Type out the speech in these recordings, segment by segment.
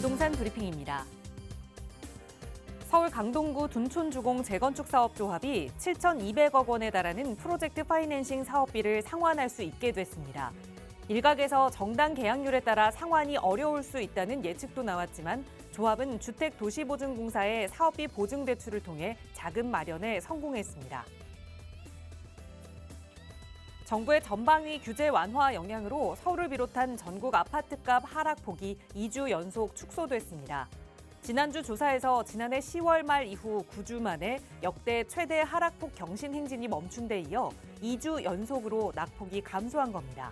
부동산 브리핑입니다. 서울 강동구 둔촌주공 재건축사업조합이 7,200억 원에 달하는 프로젝트 파이낸싱 사업비를 상환할 수 있게 됐습니다. 일각에서 정당 계약률에 따라 상환이 어려울 수 있다는 예측도 나왔지만 조합은 주택도시보증공사의 사업비 보증 대출을 통해 자금 마련에 성공했습니다. 정부의 전방위 규제 완화 영향으로 서울을 비롯한 전국 아파트값 하락폭이 2주 연속 축소됐습니다. 지난주 조사에서 지난해 10월 말 이후 9주 만에 역대 최대 하락폭 경신 행진이 멈춘 데 이어 2주 연속으로 낙폭이 감소한 겁니다.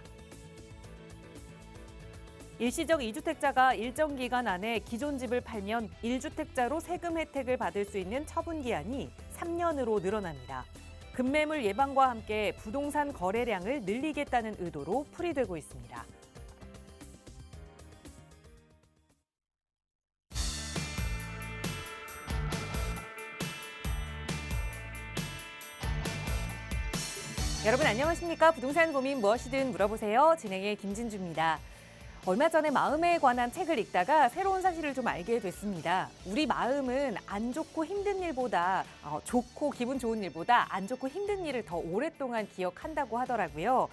일시적 2주택자가 일정 기간 안에 기존 집을 팔면 1주택자로 세금 혜택을 받을 수 있는 처분 기한이 3년으로 늘어납니다. 급매물 예방과 함께 부동산 거래량을 늘리겠다는 의도로 풀이되고 있습니다. 여러분 안녕하십니까? 부동산 고민 무엇이든 물어보세요. 진행의 김진주입니다. 얼마 전에 마음에 관한 책을 읽다가 새로운 사실을 좀 알게 됐습니다. 우리 마음은 안 좋고 힘든 일보다 좋고 기분 좋은 일보다 안 좋고 힘든 일을 더 오랫동안 기억한다고 하더라고요.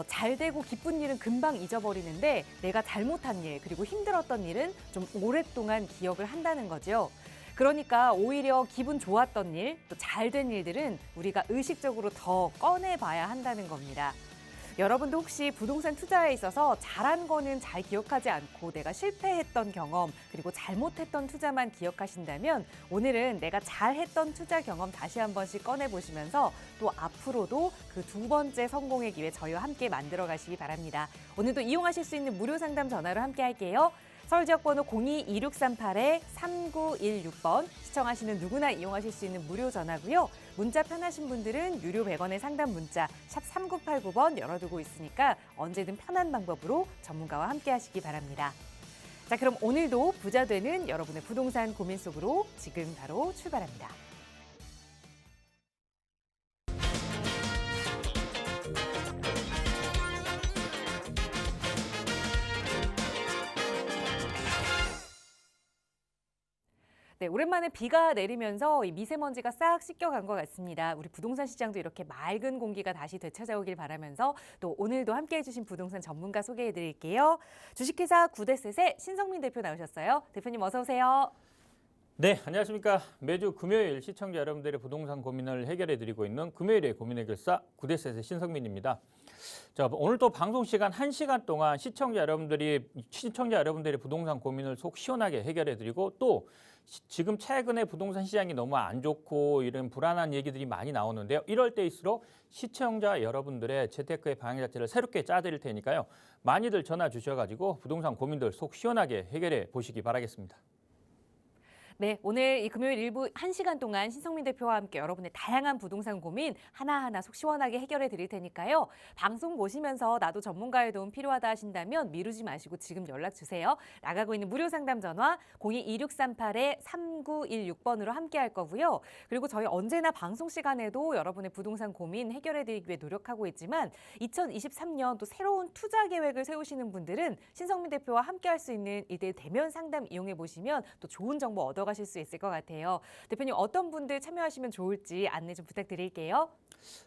잘 되고 기쁜 일은 금방 잊어버리는데 내가 잘못한 일 그리고 힘들었던 일은 좀 오랫동안 기억을 한다는 거죠. 그러니까 오히려 기분 좋았던 일, 또 잘 된 일들은 우리가 의식적으로 더 꺼내봐야 한다는 겁니다. 여러분도 혹시 부동산 투자에 있어서 잘한 거는 잘 기억하지 않고 내가 실패했던 경험 그리고 잘못했던 투자만 기억하신다면 오늘은 내가 잘했던 투자 경험 다시 한 번씩 꺼내보시면서 또 앞으로도 그 두 번째 성공의 기회 저희와 함께 만들어 가시기 바랍니다. 오늘도 이용하실 수 있는 무료 상담 전화로 함께 할게요. 서울지역번호 02-2638-3916번 시청하시는 누구나 이용하실 수 있는 무료 전화고요. 문자 편하신 분들은 유료 100원의 상담 문자 샵 3989번 열어두고 있으니까 언제든 편한 방법으로 전문가와 함께 하시기 바랍니다. 자, 그럼 오늘도 부자 되는 여러분의 부동산 고민 속으로 지금 바로 출발합니다. 네, 오랜만에 비가 내리면서 이 미세먼지가 싹 씻겨간 것 같습니다. 우리 부동산 시장도 이렇게 맑은 공기가 다시 되찾아오길 바라면서 또 오늘도 함께해 주신 부동산 전문가 소개해 드릴게요. 주식회사 구대셋의 신성민 대표 나오셨어요. 대표님 어서 오세요. 네, 안녕하십니까. 매주 금요일 시청자 여러분들의 부동산 고민을 해결해 드리고 있는 금요일의 고민 해결사 구대셋의 신성민입니다. 자, 오늘 또 방송 시간 1시간 동안 시청자 여러분들의 부동산 고민을 속 시원하게 해결해 드리고 또 지금 최근에 부동산 시장이 너무 안 좋고 이런 불안한 얘기들이 많이 나오는데요. 이럴 때일수록 시청자 여러분들의 재테크의 방향 자체를 새롭게 짜드릴 테니까요. 많이들 전화 주셔가지고 부동산 고민들 속 시원하게 해결해 보시기 바라겠습니다. 네, 오늘 이 금요일 일부 1시간 동안 신성민 대표와 함께 여러분의 다양한 부동산 고민 하나하나 속 시원하게 해결해 드릴 테니까요. 방송 보시면서 나도 전문가의 도움 필요하다 하신다면 미루지 마시고 지금 연락 주세요. 나가고 있는 무료 상담 전화 02-2638-3916번으로 함께 할 거고요. 그리고 저희 언제나 방송 시간에도 여러분의 부동산 고민 해결해 드리기 위해 노력하고 있지만 2023년 또 새로운 투자 계획을 세우시는 분들은 신성민 대표와 함께 할 수 있는 이들 대면 상담 이용해 보시면 또 좋은 정보 얻어 가실 수 있을 것 같아요. 대표님 어떤 분들 참여하시면 좋을지 안내 좀 부탁드릴게요.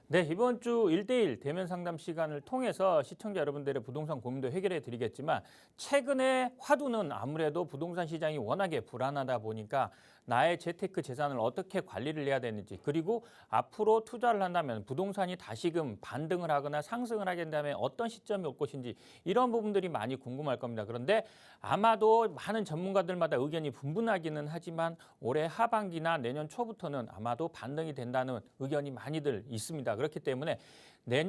네, 이번 주 1대1 대면 상담 시간을 통해서 시청자 여러분들의 부동산 고민도 해결해 드리겠지만 최근에 화두는 아무래도 부동산 시장이 워낙에 불안하다 보니까 나의 재테크 재산을 어떻게 관리를 해야 되는지 그리고 앞으로 투자를 한다면 부동산이 다시금 반등을 하거나 상승을 하게 된다면 어떤 시점이 올 것인지 이런 부분들이 많이 궁금할 겁니다. 그런데 아마도 많은 전문가들마다 의견이 분분하기는 하지만 올해 하반기나 내년 초부터는 아마도 반등이 된다는 의견이 많이들 있습니다. 그렇기 때문에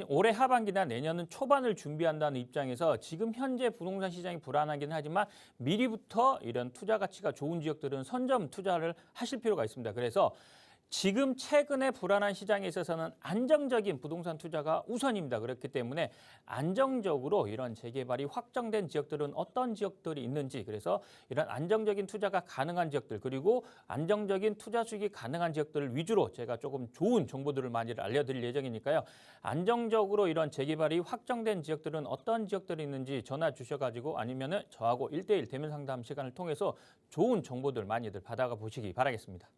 올해 하반기나 내년은 초반을 준비한다는 입장에서 지금 현재 부동산 시장이 불안하긴 하지만 미리부터 이런 투자 가치가 좋은 지역들은 선점 투자를 하실 필요가 있습니다. 그래서 지금 최근에 불안한 시장에 있어서는 안정적인 부동산 투자가 우선입니다. 그렇기 때문에 안정적으로 이런 재개발이 확정된 지역들은 어떤 지역들이 있는지, 그래서 이런 안정적인 투자가 가능한 지역들, 그리고 안정적인 투자 수익이 가능한 지역들을 위주로 제가 조금 좋은 정보들을 많이 알려드릴 예정이니까요. 안정적으로 이런 재개발이 확정된 지역들은 어떤 지역들이 있는지 전화 주셔가지고 아니면은 저하고 1대1 대면 상담 시간을 통해서 좋은 정보들 많이들 받아가 보시기 바라겠습니다.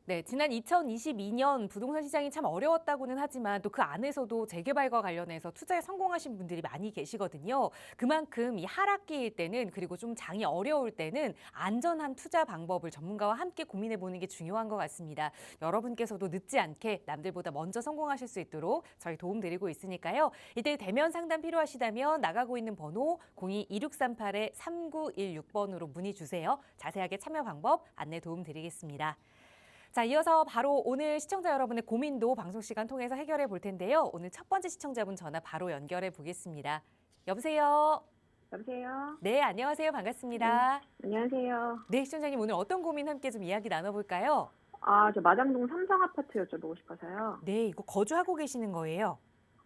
네, 지난 2022년 부동산 시장이 참 어려웠다고는 하지만 또 그 안에서도 재개발과 관련해서 투자에 성공하신 분들이 많이 계시거든요. 그만큼 이 하락기일 때는 그리고 좀 장이 어려울 때는 안전한 투자 방법을 전문가와 함께 고민해 보는 게 중요한 것 같습니다. 여러분께서도 늦지 않게 남들보다 먼저 성공하실 수 있도록 저희 도움 드리고 있으니까요. 이때 대면 상담 필요하시다면 나가고 있는 번호 02-2638-3916번으로 문의 주세요. 자세하게 참여 방법 안내 도움 드리겠습니다. 자, 이어서 바로 오늘 시청자 여러분의 고민도 방송 시간 통해서 해결해 볼 텐데요. 오늘 첫 번째 시청자분 전화 바로 연결해 보겠습니다. 여보세요? 여보세요? 네, 안녕하세요. 반갑습니다. 안녕하세요. 네, 시청자님 오늘 어떤 고민 함께 좀 이야기 나눠볼까요? 저 마장동 삼성 아파트 여쭤보고 싶어서요. 네, 이거 거주하고 계시는 거예요?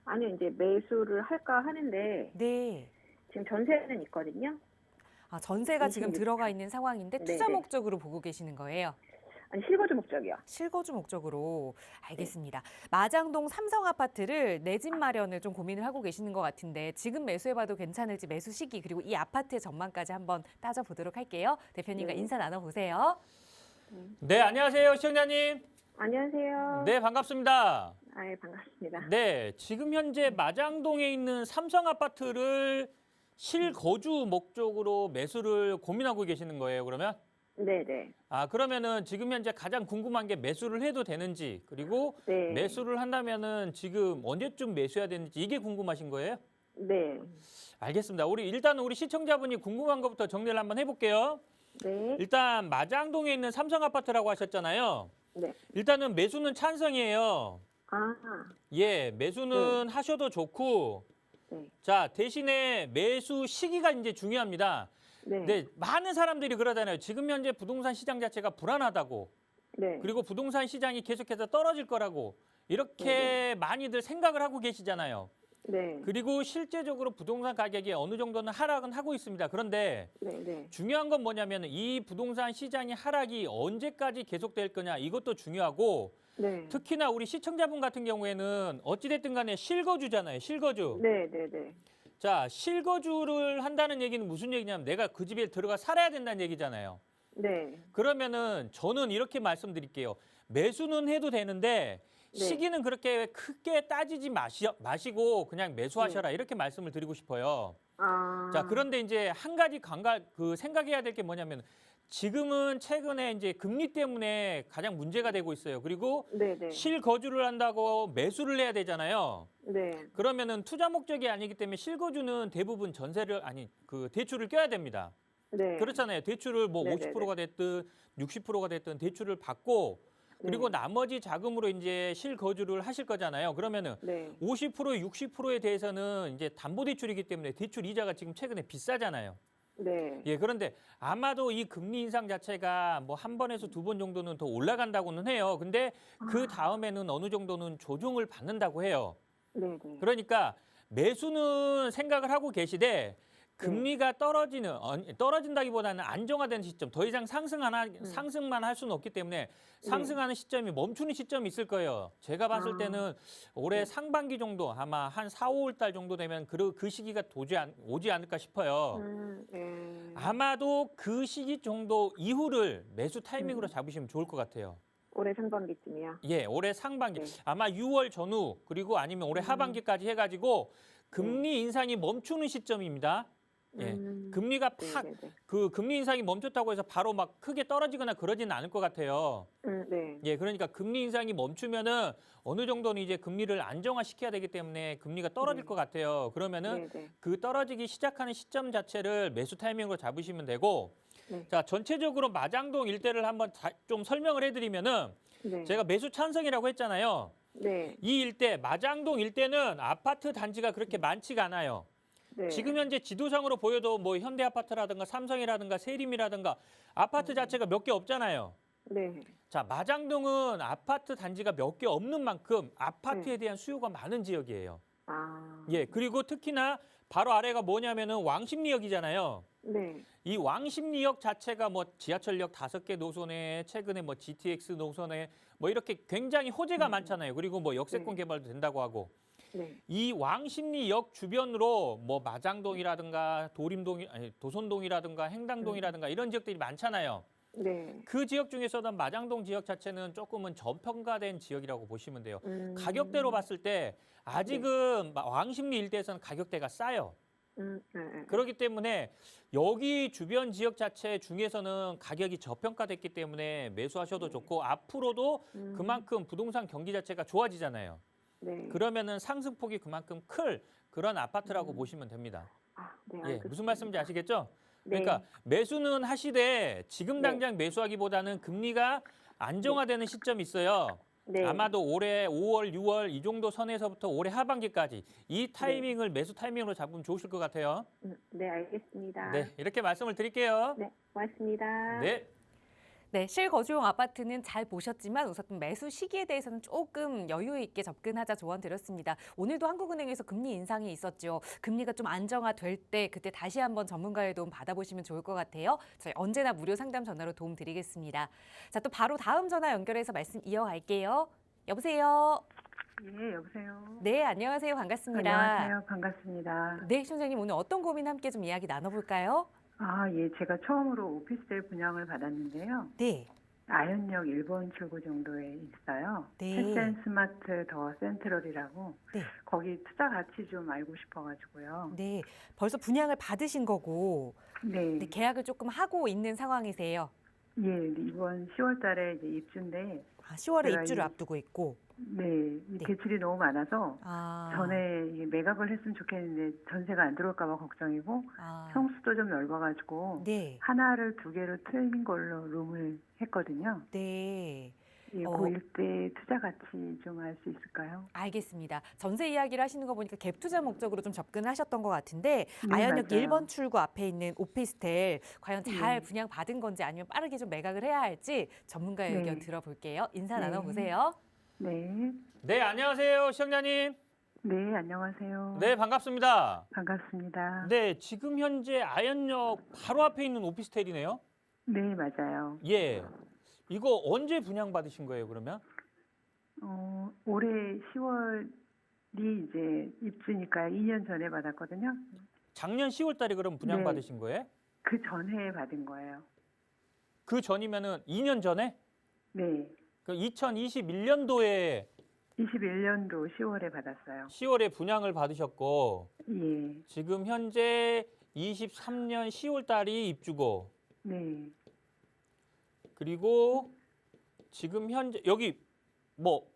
아니요, 이제 매수를 할까 하는데 네. 지금 전세는 있거든요. 전세가 지금 26. 들어가 있는 상황인데 투자 네네. 목적으로 보고 계시는 거예요? 아니, 실거주 목적이요. 실거주 목적으로. 알겠습니다. 마장동 삼성 아파트를 내 집 마련을 좀 고민을 하고 계시는 것 같은데 지금 매수해봐도 괜찮을지 매수 시기 그리고 이 아파트의 전망까지 한번 따져보도록 할게요. 대표님과 네. 인사 나눠보세요. 네, 안녕하세요, 시청자님. 안녕하세요. 네, 반갑습니다. 예, 반갑습니다. 네, 지금 현재 마장동에 있는 삼성 아파트를 실거주 목적으로 매수를 고민하고 계시는 거예요, 그러면? 네네. 그러면은 지금 현재 가장 궁금한 게 매수를 해도 되는지, 그리고 네. 매수를 한다면은 지금 언제쯤 매수해야 되는지 이게 궁금하신 거예요? 네. 알겠습니다. 일단은 우리 시청자분이 궁금한 것부터 정리를 한번 해볼게요. 네. 일단 마장동에 있는 삼성 아파트라고 하셨잖아요. 네. 일단은 매수는 찬성이에요. 아, 예, 매수는 하셔도 좋고, 네. 자, 대신에 매수 시기가 이제 중요합니다. 네. 네, 많은 사람들이 그러잖아요. 지금 현재 부동산 시장 자체가 불안하다고, 네. 그리고 부동산 시장이 계속해서 떨어질 거라고 이렇게 많이들 생각을 하고 계시잖아요. 네. 그리고 실제적으로 부동산 가격이 어느 정도는 하락은 하고 있습니다. 그런데 네. 네. 중요한 건 뭐냐면 이 부동산 시장의 하락이 언제까지 계속될 거냐, 이것도 중요하고, 네. 특히나 우리 시청자분 같은 경우에는 어찌됐든 간에 실거주잖아요. 실거주. 네. 네. 네. 자, 실거주를 한다는 얘기는 무슨 얘기냐면 내가 그 집에 들어가 살아야 된다는 얘기잖아요. 네. 그러면은 저는 이렇게 말씀드릴게요. 매수는 해도 되는데 네. 시기는 그렇게 크게 따지지 마시고 그냥 매수하셔라, 이렇게 말씀을 드리고 싶어요. 자, 그런데 이제 한 가지 생각해야 될 게 뭐냐면 지금은 최근에 이제 금리 때문에 가장 문제가 되고 있어요. 그리고 네. 네. 실거주를 한다고 매수를 해야 되잖아요. 네. 그러면은 투자 목적이 아니기 때문에 실거주는 대부분 대출을 껴야 됩니다. 네. 그렇잖아요. 대출을 뭐 네네네. 50%가 됐든 60%가 됐든 대출을 받고, 그리고 네. 나머지 자금으로 이제 실거주를 하실 거잖아요. 그러면은 네. 50%, 60%에 대해서는 이제 담보대출이기 때문에 대출 이자가 지금 최근에 비싸잖아요. 네. 예, 그런데 아마도 이 금리 인상 자체가 뭐 한 번에서 두 번 정도는 더 올라간다고는 해요. 근데 그 다음에는 어느 정도는 조정을 받는다고 해요. 네. 네. 그러니까 매수는 생각을 하고 계시되 금리가 떨어진다기보다는 안정화된 시점, 더 이상 상승만 할 수는 없기 때문에 상승하는 시점이 멈추는 시점이 있을 거예요. 제가 봤을 때는 올해 상반기 정도, 아마 한 4, 5월 달 정도 되면 그 시기가 오지 않을까 싶어요. 네. 아마도 그 시기 정도 이후를 매수 타이밍으로 잡으시면 좋을 것 같아요. 올해 상반기쯤이요. 예, 올해 상반기, 네. 아마 6월 전후, 그리고 아니면 올해 하반기까지 해가지고 금리 인상이 멈추는 시점입니다. 예, 금리가 네네네. 금리 인상이 멈췄다고 해서 바로 막 크게 떨어지거나 그러지는 않을 것 같아요. 네. 예, 그러니까 금리 인상이 멈추면은 어느 정도는 이제 금리를 안정화시켜야 되기 때문에 금리가 떨어질 것 같아요. 그러면은 네네. 그 떨어지기 시작하는 시점 자체를 매수 타이밍으로 잡으시면 되고, 네. 자, 전체적으로 마장동 일대를 한번 좀 설명을 해드리면은 네. 제가 매수 찬성이라고 했잖아요. 네. 이 일대, 마장동 일대는 아파트 단지가 그렇게 많지가 않아요. 네. 지금 현재 지도상으로 보여도 뭐 현대아파트라든가 삼성이라든가 세림이라든가 아파트 자체가 몇 개 없잖아요. 네. 자, 마장동은 아파트 단지가 몇 개 없는 만큼 아파트에 대한 수요가 많은 지역이에요. 아. 예, 그리고 특히나 바로 아래가 뭐냐면은 왕십리역이잖아요. 네. 이 왕십리역 자체가 뭐 지하철역 5개 노선에 최근에 뭐 GTX 노선에 뭐 이렇게 굉장히 호재가 많잖아요. 그리고 뭐 역세권 네. 개발도 된다고 하고. 네. 이 왕십리역 주변으로 뭐 마장동이라든가 도선동이라든가 행당동이라든가 이런 지역들이 많잖아요. 네. 그 지역 중에서도 마장동 지역 자체는 조금은 저평가된 지역이라고 보시면 돼요. 음. 가격대로 봤을 때 아직은 왕십리 일대에서는 가격대가 싸요. 네. 그렇기 때문에 여기 주변 지역 자체 중에서는 가격이 저평가됐기 때문에 매수하셔도 좋고 앞으로도 그만큼 부동산 경기 자체가 좋아지잖아요. 네. 그러면은 상승폭이 그만큼 클 그런 아파트라고 보시면 됩니다. 아, 네. 예, 알겠습니다. 무슨 말씀인지 아시겠죠? 네. 그러니까 매수는 하시되 지금 네. 당장 매수하기보다는 금리가 안정화되는 시점이 있어요. 네. 아마도 올해 5월, 6월 이 정도 선에서부터 올해 하반기까지 이 타이밍을 매수 타이밍으로 잡으면 좋으실 것 같아요. 네, 알겠습니다. 네, 이렇게 말씀을 드릴게요. 네, 고맙습니다. 네. 네, 실거주용 아파트는 잘 보셨지만 우선 매수 시기에 대해서는 조금 여유 있게 접근하자 조언 드렸습니다. 오늘도 한국은행에서 금리 인상이 있었죠. 금리가 좀 안정화될 때 그때 다시 한번 전문가의 도움 받아보시면 좋을 것 같아요. 저희 언제나 무료 상담 전화로 도움 드리겠습니다. 자, 또 바로 다음 전화 연결해서 말씀 이어갈게요. 여보세요. 예, 여보세요. 네, 안녕하세요. 반갑습니다. 안녕하세요. 반갑습니다. 네, 시청자님 오늘 어떤 고민 함께 좀 이야기 나눠볼까요? 아, 예, 제가 처음으로 오피스텔 분양을 받았는데요. 네. 아현역 1번 출구 정도에 있어요. 네. 햇센 스마트 더 센트럴이라고 네. 거기 투자 가치 좀 알고 싶어가지고요. 네, 벌써 분양을 받으신 거고 네, 네, 계약을 조금 하고 있는 상황이세요. 예, 이번 10월달에 이제 입주인데, 10월에 제가 입주를 이- 앞두고 있고. 네, 이 대출이 너무 많아서 전에 이게 매각을 했으면 좋겠는데 전세가 안 들어올까봐 걱정이고 평수도 좀 넓어가지고 네. 하나를 2개로 트인 걸로 룸을 했거든요. 네. 예, 그 일대 투자 가치 좀 알 수 있을까요? 알겠습니다. 전세 이야기를 하시는 거 보니까 갭 투자 목적으로 좀 접근하셨던 것 같은데 네, 아현역 맞아요. 1번 출구 앞에 있는 오피스텔 과연 잘 네. 분양 받은 건지 아니면 빠르게 좀 매각을 해야 할지 전문가의 네. 의견 들어볼게요. 인사 네. 나눠보세요. 네, 네, 안녕하세요, 시청자님. 네, 안녕하세요. 네, 반갑습니다. 반갑습니다. 네, 지금 현재 아현역 바로 앞에 있는 오피스텔이네요. 네, 맞아요. 예. 이거 언제 분양 받으신 거예요, 그러면? 올해 10월이 이제 입주니까 2년 전에 받았거든요. 작년 10월 달에 그럼 분양 네. 받으신 거예요? 그 전해에 받은 거예요. 그 전이면은 2년 전에? 네, 그 2021년도에 21년도 10월에 받았어요. 10월에 분양을 받으셨고 예, 지금 현재 23년 10월 달이 입주고 네. 그리고 지금 현재 여기 뭐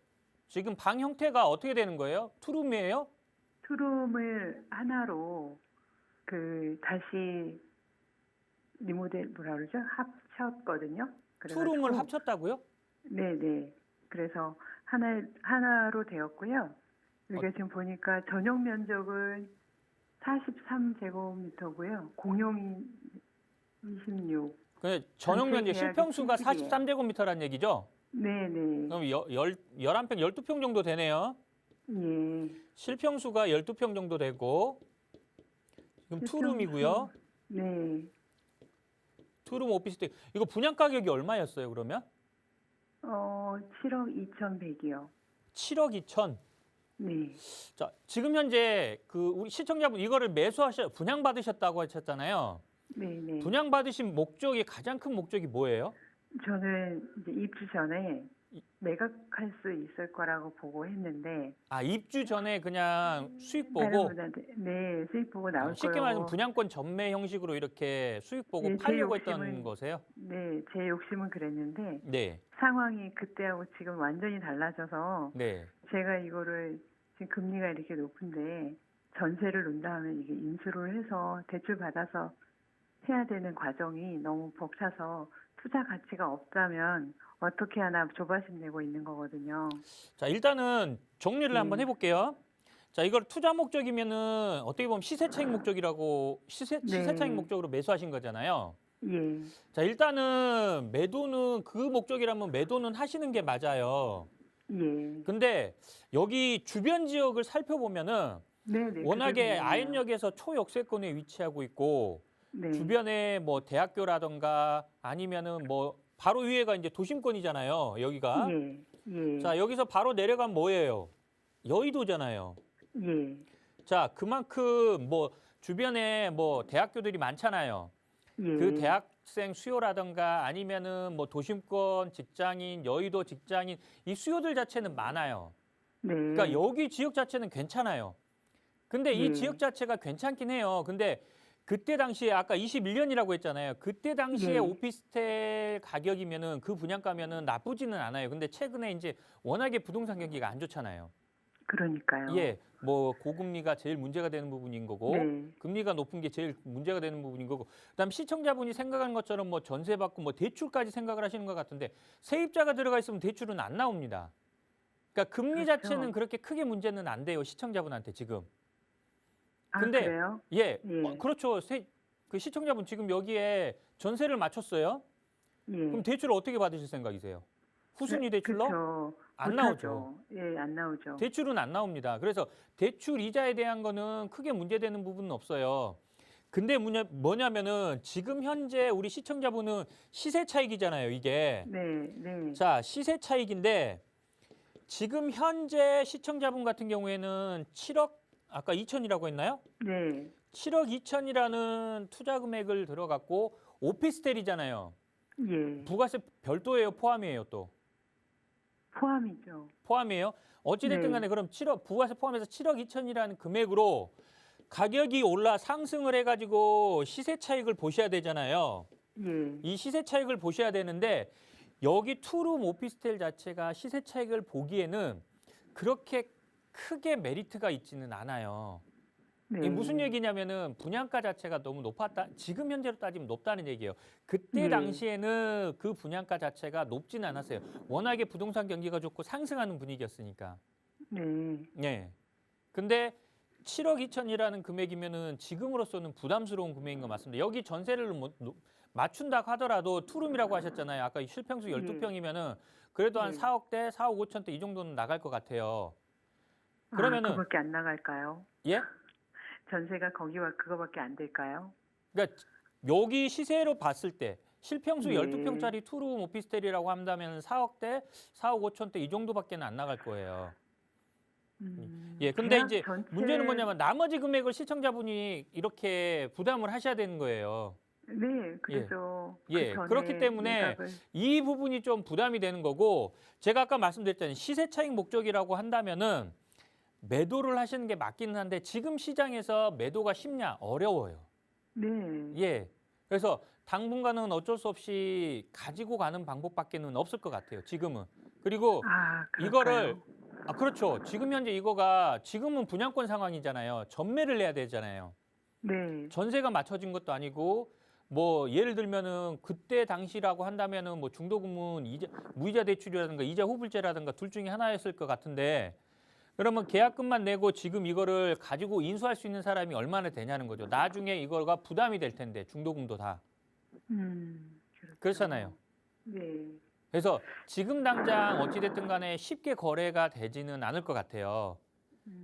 지금 방 형태가 어떻게 되는 거예요? 투룸이에요? 투룸을 하나로 다시 리모델 뭐라 그러죠? 합쳤거든요. 투룸을 합쳤다고요? 네네. 그래서 하나로 되었고요. 여기가 지금 보니까 전용 면적은 43제곱미터고요. 공용이 26. 그 전용 면적 전체 실평수가 계약이 43제곱미터란 얘기죠? 네네. 그럼 11평, 12평 정도 되네요. 예. 실평수가 12평 정도 되고 지금 투룸이고요. 네. 투룸 오피스텔. 이거 분양 가격이 얼마였어요, 그러면? 7억 2,100이요. 7억 2천. 네. 자, 지금 현재 우리 시청자분 이거를 분양 받으셨다고 하셨잖아요. 네네. 분양 받으신 목적이 가장 큰 목적이 뭐예요? 저는 이제 입주 전에 매각할 수 있을 거라고 보고 했는데 아, 입주 전에 그냥 수익 다른 보고 분한테 네, 수익 보고 나올 쉽게 거라고. 말하면 분양권 전매 형식으로 이렇게 수익 보고 네, 제 팔려고 욕심은- 했던 거세요? 네, 제 욕심은 그랬는데 네. 상황이 그때하고 지금 완전히 달라져서 네. 제가 이거를 지금 금리가 이렇게 높은데 전세를 놓는다 하면 이게 인수를 해서 대출 받아서 해야 되는 과정이 너무 벅차서 투자 가치가 없다면 어떻게 하나 조바심 내고 있는 거거든요. 자, 일단은 정리를 네. 한번 해볼게요. 자, 이걸 투자 목적이면은 어떻게 보면 시세 차익 목적이라고 시세 차익 목적으로 매수하신 거잖아요. 예, 자, 일단은 매도는 그 목적이라면 매도는 하시는 게 맞아요. 예. 근데 여기 주변 지역을 살펴보면은 네네. 워낙에 그게 궁금해요. 아현역에서 초역세권에 위치하고 있고 네. 주변에 뭐 대학교라던가 아니면은 뭐 바로 위에가 이제 도심권이잖아요. 여기가. 예, 예, 자, 여기서 바로 내려가면 뭐예요? 여의도잖아요. 예, 자, 그만큼 뭐 주변에 뭐 대학교들이 많잖아요. 예. 그 대학생 수요라던가 아니면은 뭐 도심권 직장인, 여의도 직장인 이 수요들 자체는 많아요. 네. 그러니까 여기 지역 자체는 괜찮아요. 근데 이 네. 지역 자체가 괜찮긴 해요. 근데 그때 당시에 아까 21년이라고 했잖아요. 그때 당시에 네. 오피스텔 가격이면은 그 분양가면은 나쁘지는 않아요. 근데 최근에 이제 워낙에 부동산 경기가 안 좋잖아요. 그러니까요. 예, 뭐 고금리가 제일 문제가 되는 부분인 거고 네. 금리가 높은 게 제일 문제가 되는 부분인 거고 그다음 시청자분이 생각하는 것처럼 뭐 전세 받고 뭐 대출까지 생각을 하시는 것 같은데 세입자가 들어가 있으면 대출은 안 나옵니다. 그러니까 금리 그렇죠. 자체는 그렇게 크게 문제는 안 돼요. 시청자분한테 지금. 아, 근데 그래요? 예, 예. 그렇죠. 그 시청자분 지금 여기에 전세를 맞췄어요. 예. 그럼 대출을 어떻게 받으실 생각이세요? 후순위 대출로? 그렇죠. 안 못하죠. 예, 안 나오죠. 대출은 안 나옵니다. 그래서 대출 이자에 대한 거는 크게 문제되는 부분은 없어요. 근데 뭐냐면은 지금 현재 우리 시청자분은 시세 차익이잖아요, 이게. 네, 네. 자, 시세 차익인데 지금 현재 시청자분 같은 경우에는 7억 아까 2천이라고 했나요? 네. 7억 2천이라는 투자 금액을 들어갔고 오피스텔이잖아요. 예. 부가세 별도예요, 포함이에요, 또. 포함이죠. 포함이에요. 어찌됐든 네. 간에 그럼 7억 부가세 포함해서 7억 2천이라는 금액으로 가격이 상승을 해가지고 시세 차익을 보셔야 되잖아요. 예. 이 시세 차익을 보셔야 되는데 여기 투룸 오피스텔 자체가 시세 차익을 보기에는 그렇게 크게 메리트가 있지는 않아요. 네. 이게 무슨 얘기냐면은 분양가 자체가 너무 높았다. 지금 현재로 따지면 높다는 얘기예요. 그때 네. 당시에는 그 분양가 자체가 높지는 않았어요. 워낙에 부동산 경기가 좋고 상승하는 분위기였으니까. 네. 예. 근데 7억 2천이라는 금액이면은 지금으로서는 부담스러운 금액인 거 맞습니다. 여기 전세를 맞춘다고 하더라도 투룸이라고 하셨잖아요. 아까 실평수 12평이면은 그래도 한 네. 4억대, 4억 5천대 이 정도는 나갈 것 같아요. 아, 그러면은 그거밖에 안 나갈까요? 예? 전세가 거기와 그거밖에 안 될까요? 그러니까 여기 시세로 봤을 때 실평수 네. 12평짜리 투룸 오피스텔이라고 한다면 4억대, 4억 5천대 이 정도밖에 안 나갈 거예요. 예, 근데 계약 이제 전체... 문제는 뭐냐면 나머지 금액을 시청자분이 이렇게 부담을 하셔야 되는 거예요. 네, 그래서 예, 그 전에 그렇기 때문에 매각을... 이 부분이 좀 부담이 되는 거고 제가 아까 말씀드렸잖아요. 시세 차익 목적이라고 한다면은 매도를 하시는 게 맞기는 한데 지금 시장에서 매도가 쉽냐? 어려워요. 네. 예. 그래서 당분간은 어쩔 수 없이 가지고 가는 방법밖에는 없을 것 같아요. 지금은. 그리고 아, 이거를 그럴까요? 그렇죠. 지금 현재 이거가 지금은 분양권 상황이잖아요. 전매를 해야 되잖아요. 네. 전세가 맞춰진 것도 아니고 뭐 예를 들면은 그때 당시라고 한다면은 뭐 중도금은 무이자 대출이라든가 이자 후불제라든가 둘 중에 하나였을 것 같은데 그러면 계약금만 내고 지금 이거를 가지고 인수할 수 있는 사람이 얼마나 되냐는 거죠. 나중에 이거가 부담이 될 텐데 중도금도 다. 그렇죠. 그렇잖아요. 네. 그래서 지금 당장 어찌됐든 간에 쉽게 거래가 되지는 않을 것 같아요.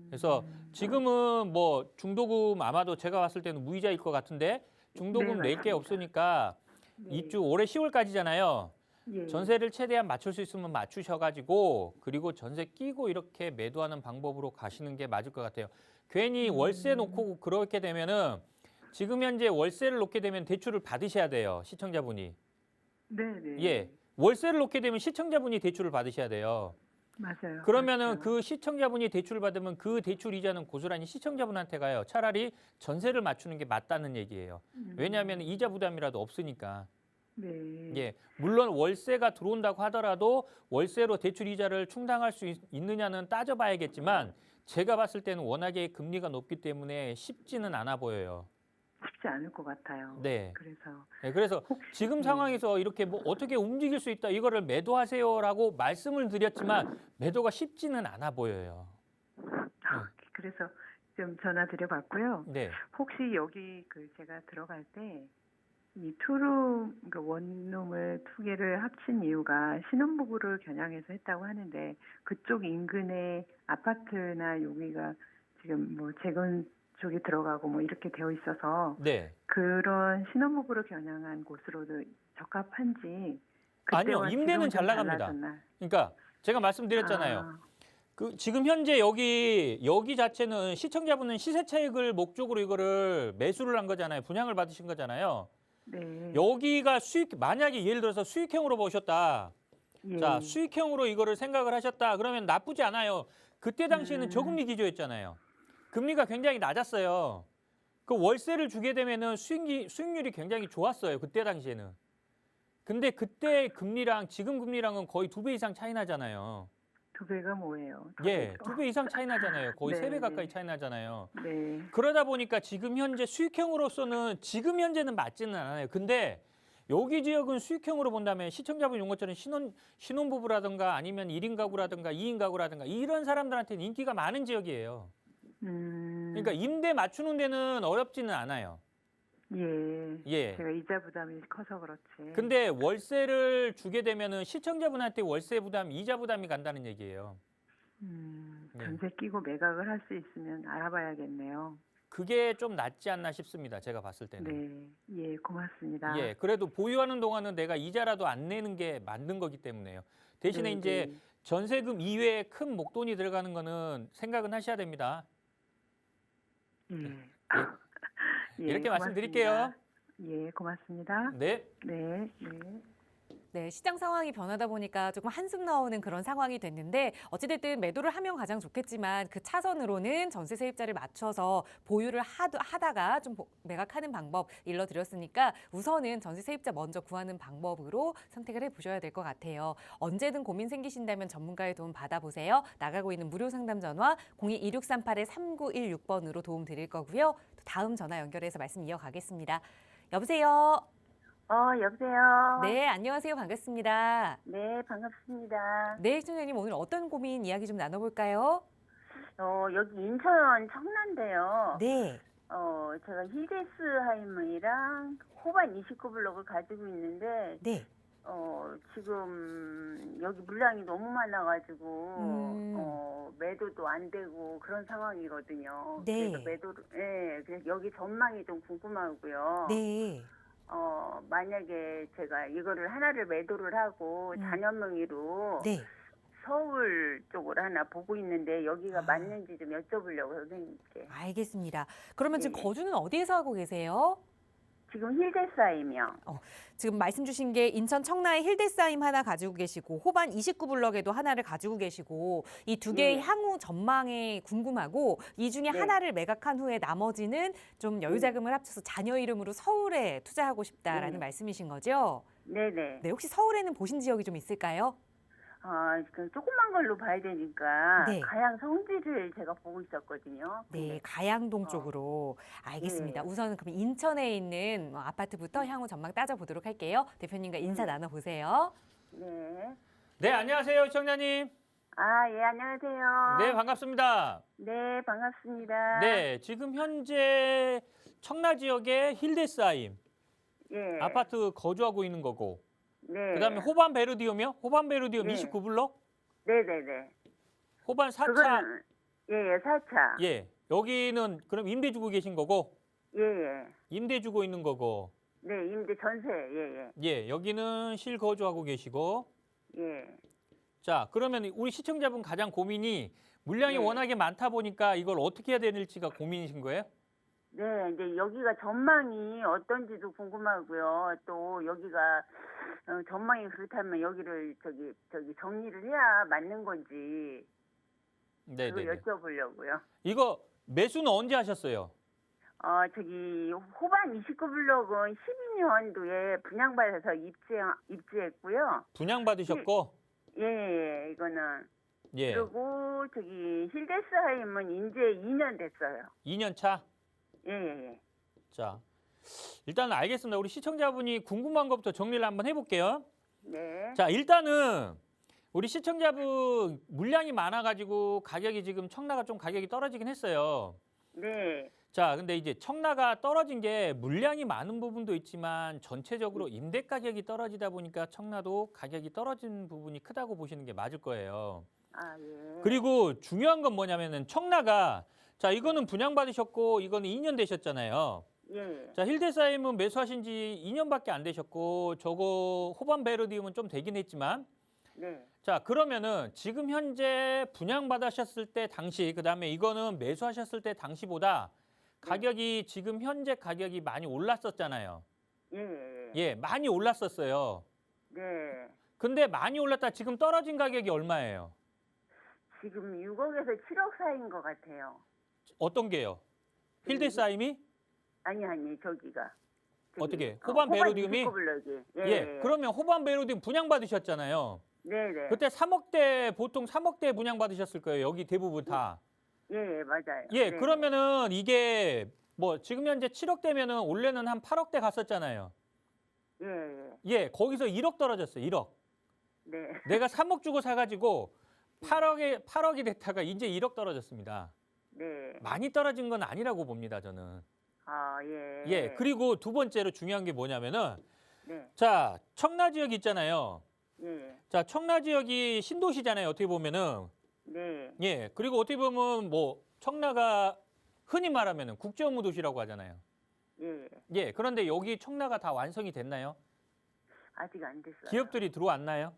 그래서 지금은 뭐 중도금 아마도 제가 봤을 때는 무이자일 것 같은데 중도금 네, 낼 게 맞습니다. 없으니까 네. 입주 올해 10월까지잖아요. 예. 전세를 최대한 맞출 수 있으면 맞추셔가지고 그리고 전세 끼고 이렇게 매도하는 방법으로 가시는 게 맞을 것 같아요. 괜히 월세 놓고 그렇게 되면은 지금 현재 월세를 놓게 되면 대출을 받으셔야 돼요. 시청자분이. 네, 네. 예. 월세를 놓게 되면 시청자분이 대출을 받으셔야 돼요. 맞아요. 그러면은 그렇죠. 그 시청자분이 대출을 받으면 그 대출 이자는 고스란히 시청자분한테 가요. 차라리 전세를 맞추는 게 맞다는 얘기예요. 왜냐하면 이자 부담이라도 없으니까. 네. 예, 물론 월세가 들어온다고 하더라도 월세로 대출 이자를 충당할 수 있느냐는 따져봐야겠지만 제가 봤을 때는 워낙에 금리가 높기 때문에 쉽지는 않아 보여요. 쉽지 않을 것 같아요. 네. 그래서 네, 그래서 지금 상황에서 이렇게 뭐 어떻게 움직일 수 있다 이거를 매도하세요라고 말씀을 드렸지만 매도가 쉽지는 않아 보여요. 그래서 좀 전화 드려봤고요. 네, 혹시 여기 그 제가 들어갈 때 이 투룸, 그러니까 원룸을 두 개를 합친 이유가 신혼부부를 겨냥해서 했다고 하는데 그쪽 인근에 아파트나 여기가 지금 뭐 재건축이 들어가고 뭐 이렇게 되어 있어서 네. 그런 신혼부부를 겨냥한 곳으로도 적합한지 아니요, 그때와 임대는 지금은 잘 좀 나갑니다. 달라졌나? 그러니까 제가 말씀드렸잖아요. 아, 그 지금 현재 여기 자체는 시청자분은 시세 차익을 목적으로 이거를 매수를 한 거잖아요. 분양을 받으신 거잖아요. 네. 여기가 만약에 예를 들어서 수익형으로 보셨다. 예. 자, 수익형으로 이거를 생각을 하셨다. 그러면 나쁘지 않아요. 그때 당시에는 저금리 기조였잖아요. 금리가 굉장히 낮았어요. 그 월세를 주게 되면은 수익률이 굉장히 좋았어요. 그때 당시에는. 근데 그때 금리랑 지금 금리랑은 거의 2배 이상 차이 나잖아요. 두 배가 뭐예요? 예, 2배 이상 차이 나잖아요. 거의 네, 3배 가까이 네. 차이 나잖아요. 네. 그러다 보니까 지금 현재 수익형으로서는 지금 현재는 맞지는 않아요. 근데 여기 지역은 수익형으로 본다면 시청자분 용어처럼 신혼부부라든가 아니면 1인 가구라든가 2인 가구라든가 이런 사람들한테는 인기가 많은 지역이에요. 그러니까 임대 맞추는 데는 어렵지는 않아요. 예. 예. 제가 이자 부담이 커서 그렇지. 근데 월세를 주게 되면은 시청자분한테 월세 부담, 이자 부담이 간다는 얘기예요. 네. 전세 끼고 매각을 할 수 있으면 알아봐야겠네요. 그게 좀 낫지 않나 싶습니다. 제가 봤을 때는. 네. 예, 고맙습니다. 예, 그래도 보유하는 동안은 내가 이자라도 안 내는 게 맞는 거기 때문에요. 대신에 네, 이제 네. 전세금 이외에 큰 목돈이 들어가는 거는 생각은 하셔야 됩니다. 예. 예, 이렇게 고맙습니다. 말씀드릴게요. 예, 고맙습니다. 네. 네, 네. 네, 시장 상황이 변하다 보니까 조금 한숨 나오는 그런 상황이 됐는데 어찌됐든 매도를 하면 가장 좋겠지만 그 차선으로는 전세 세입자를 맞춰서 보유를 하다가 좀 매각하는 방법 일러드렸으니까 우선은 전세 세입자 먼저 구하는 방법으로 선택을 해보셔야 될 것 같아요. 언제든 고민 생기신다면 전문가의 도움 받아보세요. 나가고 있는 무료 상담 전화 02-2638-3916번으로 도움 드릴 거고요. 또 다음 전화 연결해서 말씀 이어가겠습니다. 여보세요? 여보세요? 네, 안녕하세요. 반갑습니다. 네, 반갑습니다. 네, 시청자님 오늘 어떤 고민 이야기 좀 나눠볼까요? 여기 인천 청라인데요. 네, 제가 힐데스하임이랑 호반 29블록을 가지고 있는데, 네. 지금 여기 물량이 너무 많아가지고, 매도도 안 되고 그런 상황이거든요. 네. 그래서 그래서 여기 전망이 좀 궁금하고요. 네. 만약에 제가 이거를 하나를 매도를 하고 자녀 명의로 네. 서울 쪽으로 하나 보고 있는데 여기가 아. 맞는지 좀 여쭤보려고 선생님께. 알겠습니다. 그러면 지금 네. 거주는 어디에서 하고 계세요? 지금 힐데스하임이요. 지금 말씀 주신 게 인천 청라에 힐데스하임 하나 가지고 계시고 호반 29블럭에도 하나를 가지고 계시고 이 두 개의 네. 향후 전망에 궁금하고 이 중에 네. 하나를 매각한 후에 나머지는 좀 여유 자금을 합쳐서 자녀 이름으로 서울에 투자하고 싶다라는 네. 말씀이신 거죠? 네네. 네, 혹시 서울에는 보신 지역이 좀 있을까요? 그 조그만 걸로 봐야 되니까 네. 가양 성지를 제가 보고 있었거든요. 네, 가양동 쪽으로. 알겠습니다. 네. 우선은 그럼 인천에 있는 아파트부터 향후 전망 따져보도록 할게요. 대표님과 인사 나눠보세요. 네. 네, 안녕하세요, 시청자님. 예, 안녕하세요. 네, 반갑습니다. 네, 반갑습니다. 네, 지금 현재 청라 지역의 힐데스하임 예. 아파트 거주하고 있는 거고, 네. 그다음에 호반 베르디움이요? 호반 베르디움 네. 29블럭, 네네네. 호반 4차. 그거는, 예, 4차. 예, 여기는 그럼 임대 주고 계신 거고, 예. 임대 주고 있는 거고, 네, 임대 전세, 예. 예, 여기는 실거주하고 계시고, 예. 자, 그러면 우리 시청자분 가장 고민이 물량이 네. 워낙에 많다 보니까 이걸 어떻게 해야 될지가 고민이신 거예요? 네, 이제 여기가 전망이 어떤지도 궁금하고요. 또 여기가 전망이 그렇다면 여기를 저기 정리를 해야 맞는 건지 네, 그걸 네. 여쭤보려고요. 이거 매수는 언제 하셨어요? 저기 호반 29블록은 12년도에 분양받아서 입주했고요. 분양 받으셨고, 예, 이거는. 예, 그리고 저기 힐데스하임은 이제 2년 됐어요. 2년 차. 예. 자, 일단 알겠습니다. 우리 시청자분이 궁금한 것부터 정리를 한번 해볼게요. 네. 자, 일단은 우리 시청자분 물량이 많아가지고 가격이 지금 청라가 좀 가격이 떨어지긴 했어요. 네. 자, 근데 이제 청라가 떨어진 게 물량이 많은 부분도 있지만 전체적으로 임대 가격이 떨어지다 보니까 청라도 가격이 떨어진 부분이 크다고 보시는 게 맞을 거예요. 아, 예. 그리고 중요한 건 뭐냐면은 청라가 자, 이거는 분양받으셨고 이거는 2년 되셨잖아요. 예. 자, 힐데사임은 매수하신 지 2년밖에 안 되셨고 저거 호반 베르디움은 좀 되긴 했지만 네. 자, 그러면은 지금 현재 분양받으셨을 때 당시 그다음에 이거는 매수하셨을 때 당시보다 가격이 지금 현재 가격이 많이 올랐었잖아요. 예. 예, 많이 올랐었어요. 네. 근데 많이 올랐다 지금 떨어진 가격이 얼마예요? 지금 6억에서 7억 사이인 것 같아요. 어떤 게요? 힐데사임이? 아니, 저기가. 어떻게? 호반 베르디움이? 블럭이. 예, 그러면 호반 베르디움 분양받으셨잖아요. 네네. 그때 3억대 보통 3억대 분양받으셨을 거예요. 여기 대부분 다. 예, 맞아요. 예, 네. 그러면은 이게 뭐 지금 현재 7억대면은 원래는 한 8억대 갔었잖아요. 예. 예, 거기서 1억 떨어졌어요. 1억. 네. 내가 3억 주고 사가지고 8억이 됐다가 이제 1억 떨어졌습니다. 네. 많이 떨어진 건 아니라고 봅니다, 저는. 아, 예. 예, 그리고 두 번째로 중요한 게 뭐냐면은 네. 자, 청라 지역 있잖아요. 예. 자, 청라 지역이 신도시잖아요. 어떻게 보면은. 네. 예, 그리고 어떻게 보면 뭐 청라가 흔히 말하면은 국제 업무 도시라고 하잖아요. 예. 예, 그런데 여기 청라가 다 완성이 됐나요? 아직 안 됐어요. 기업들이 들어왔나요?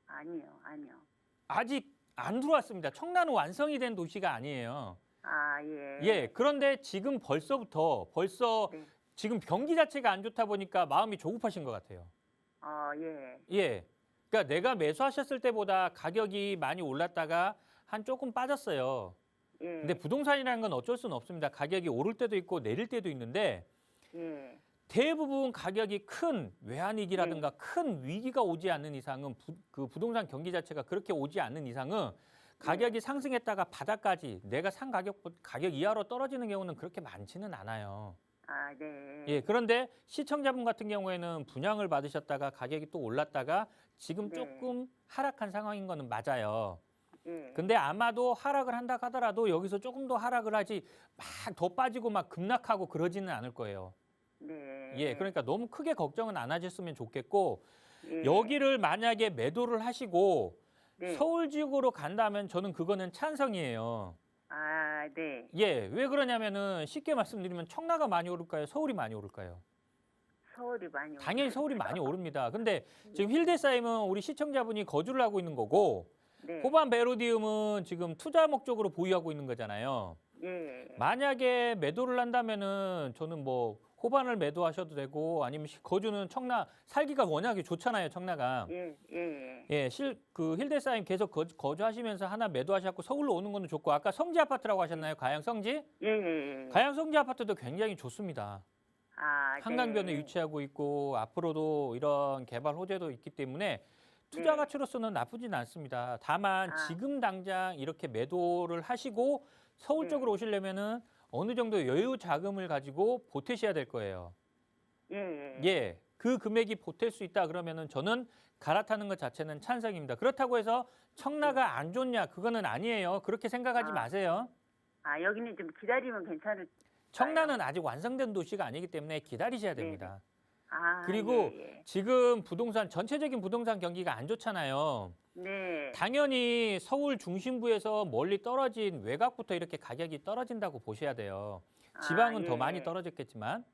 아니요. 아직 안 들어왔습니다. 청라는 완성이 된 도시가 아니에요. 아, 예. 예, 그런데 지금 벌써 네. 지금 경기 자체가 안 좋다 보니까 마음이 조급하신 것 같아요. 아, 예. 예, 그러니까 내가 매수하셨을 때보다 가격이 많이 올랐다가 한 조금 빠졌어요. 예. 근데 부동산이라는 건 어쩔 수는 없습니다. 가격이 오를 때도 있고 내릴 때도 있는데 예. 대부분 가격이 큰 외환위기라든가 큰 위기가 오지 않는 이상은 그 부동산 경기 자체가 그렇게 오지 않는 이상은 가격이 상승했다가 바닥까지 내가 산 가격 이하로 떨어지는 경우는 그렇게 많지는 않아요. 아, 네. 예, 그런데 시청자분 같은 경우에는 분양을 받으셨다가 가격이 또 올랐다가 지금 네. 조금 하락한 상황인 거는 맞아요. 예. 근데 아마도 하락을 한다 하더라도 여기서 조금 더 하락을 하지 막 더 빠지고 막 급락하고 그러지는 않을 거예요. 네. 예, 그러니까 너무 크게 걱정은 안 하셨으면 좋겠고 예. 여기를 만약에 매도를 하시고 네. 서울 지역으로 간다면 저는 그거는 찬성이에요. 아, 네. 예, 왜 그러냐면은 쉽게 말씀드리면 청라가 많이 오를까요? 서울이 많이 오를까요? 서울이 많이 당연히 서울이 많이 오릅니다. 근데 네. 지금 힐데사임은 우리 시청자분이 거주를 하고 있는 거고 네. 호반 베로디움은 지금 투자 목적으로 보유하고 있는 거잖아요. 예. 만약에 매도를 한다면은 저는 뭐 호반을 매도하셔도 되고 아니면 거주는 청라 살기가 워낙에 좋잖아요, 청라가. 예. 예. 예, 그 힐데사임 계속 거주하시면서 하나 매도하셨고 서울로 오는 거는 좋고 아까 성지 아파트라고 하셨나요? 가양 성지? 예. 가양 성지 아파트도 굉장히 좋습니다. 아, 한강변에 네. 위치하고 있고 앞으로도 이런 개발 호재도 있기 때문에 투자 네. 가치로서는 나쁘진 않습니다. 다만 아. 지금 당장 이렇게 매도를 하시고 서울 네. 쪽으로 오시려면은 어느 정도 여유 자금을 가지고 보태셔야 될 거예요. 예. 예, 그 금액이 보탤 수 있다 그러면은 저는 갈아타는 것 자체는 찬성입니다. 그렇다고 해서 청라가 안 좋냐 그거는 아니에요. 그렇게 생각하지 아. 마세요. 아, 여기는 좀 기다리면 괜찮을. 청라는 아직 완성된 도시가 아니기 때문에 기다리셔야 네. 됩니다. 아, 그리고 예. 지금 전체적인 부동산 경기가 안 좋잖아요. 네. 당연히 서울 중심부에서 멀리 떨어진 외곽부터 이렇게 가격이 떨어진다고 보셔야 돼요. 지방은 아, 더 예. 많이 떨어졌겠지만.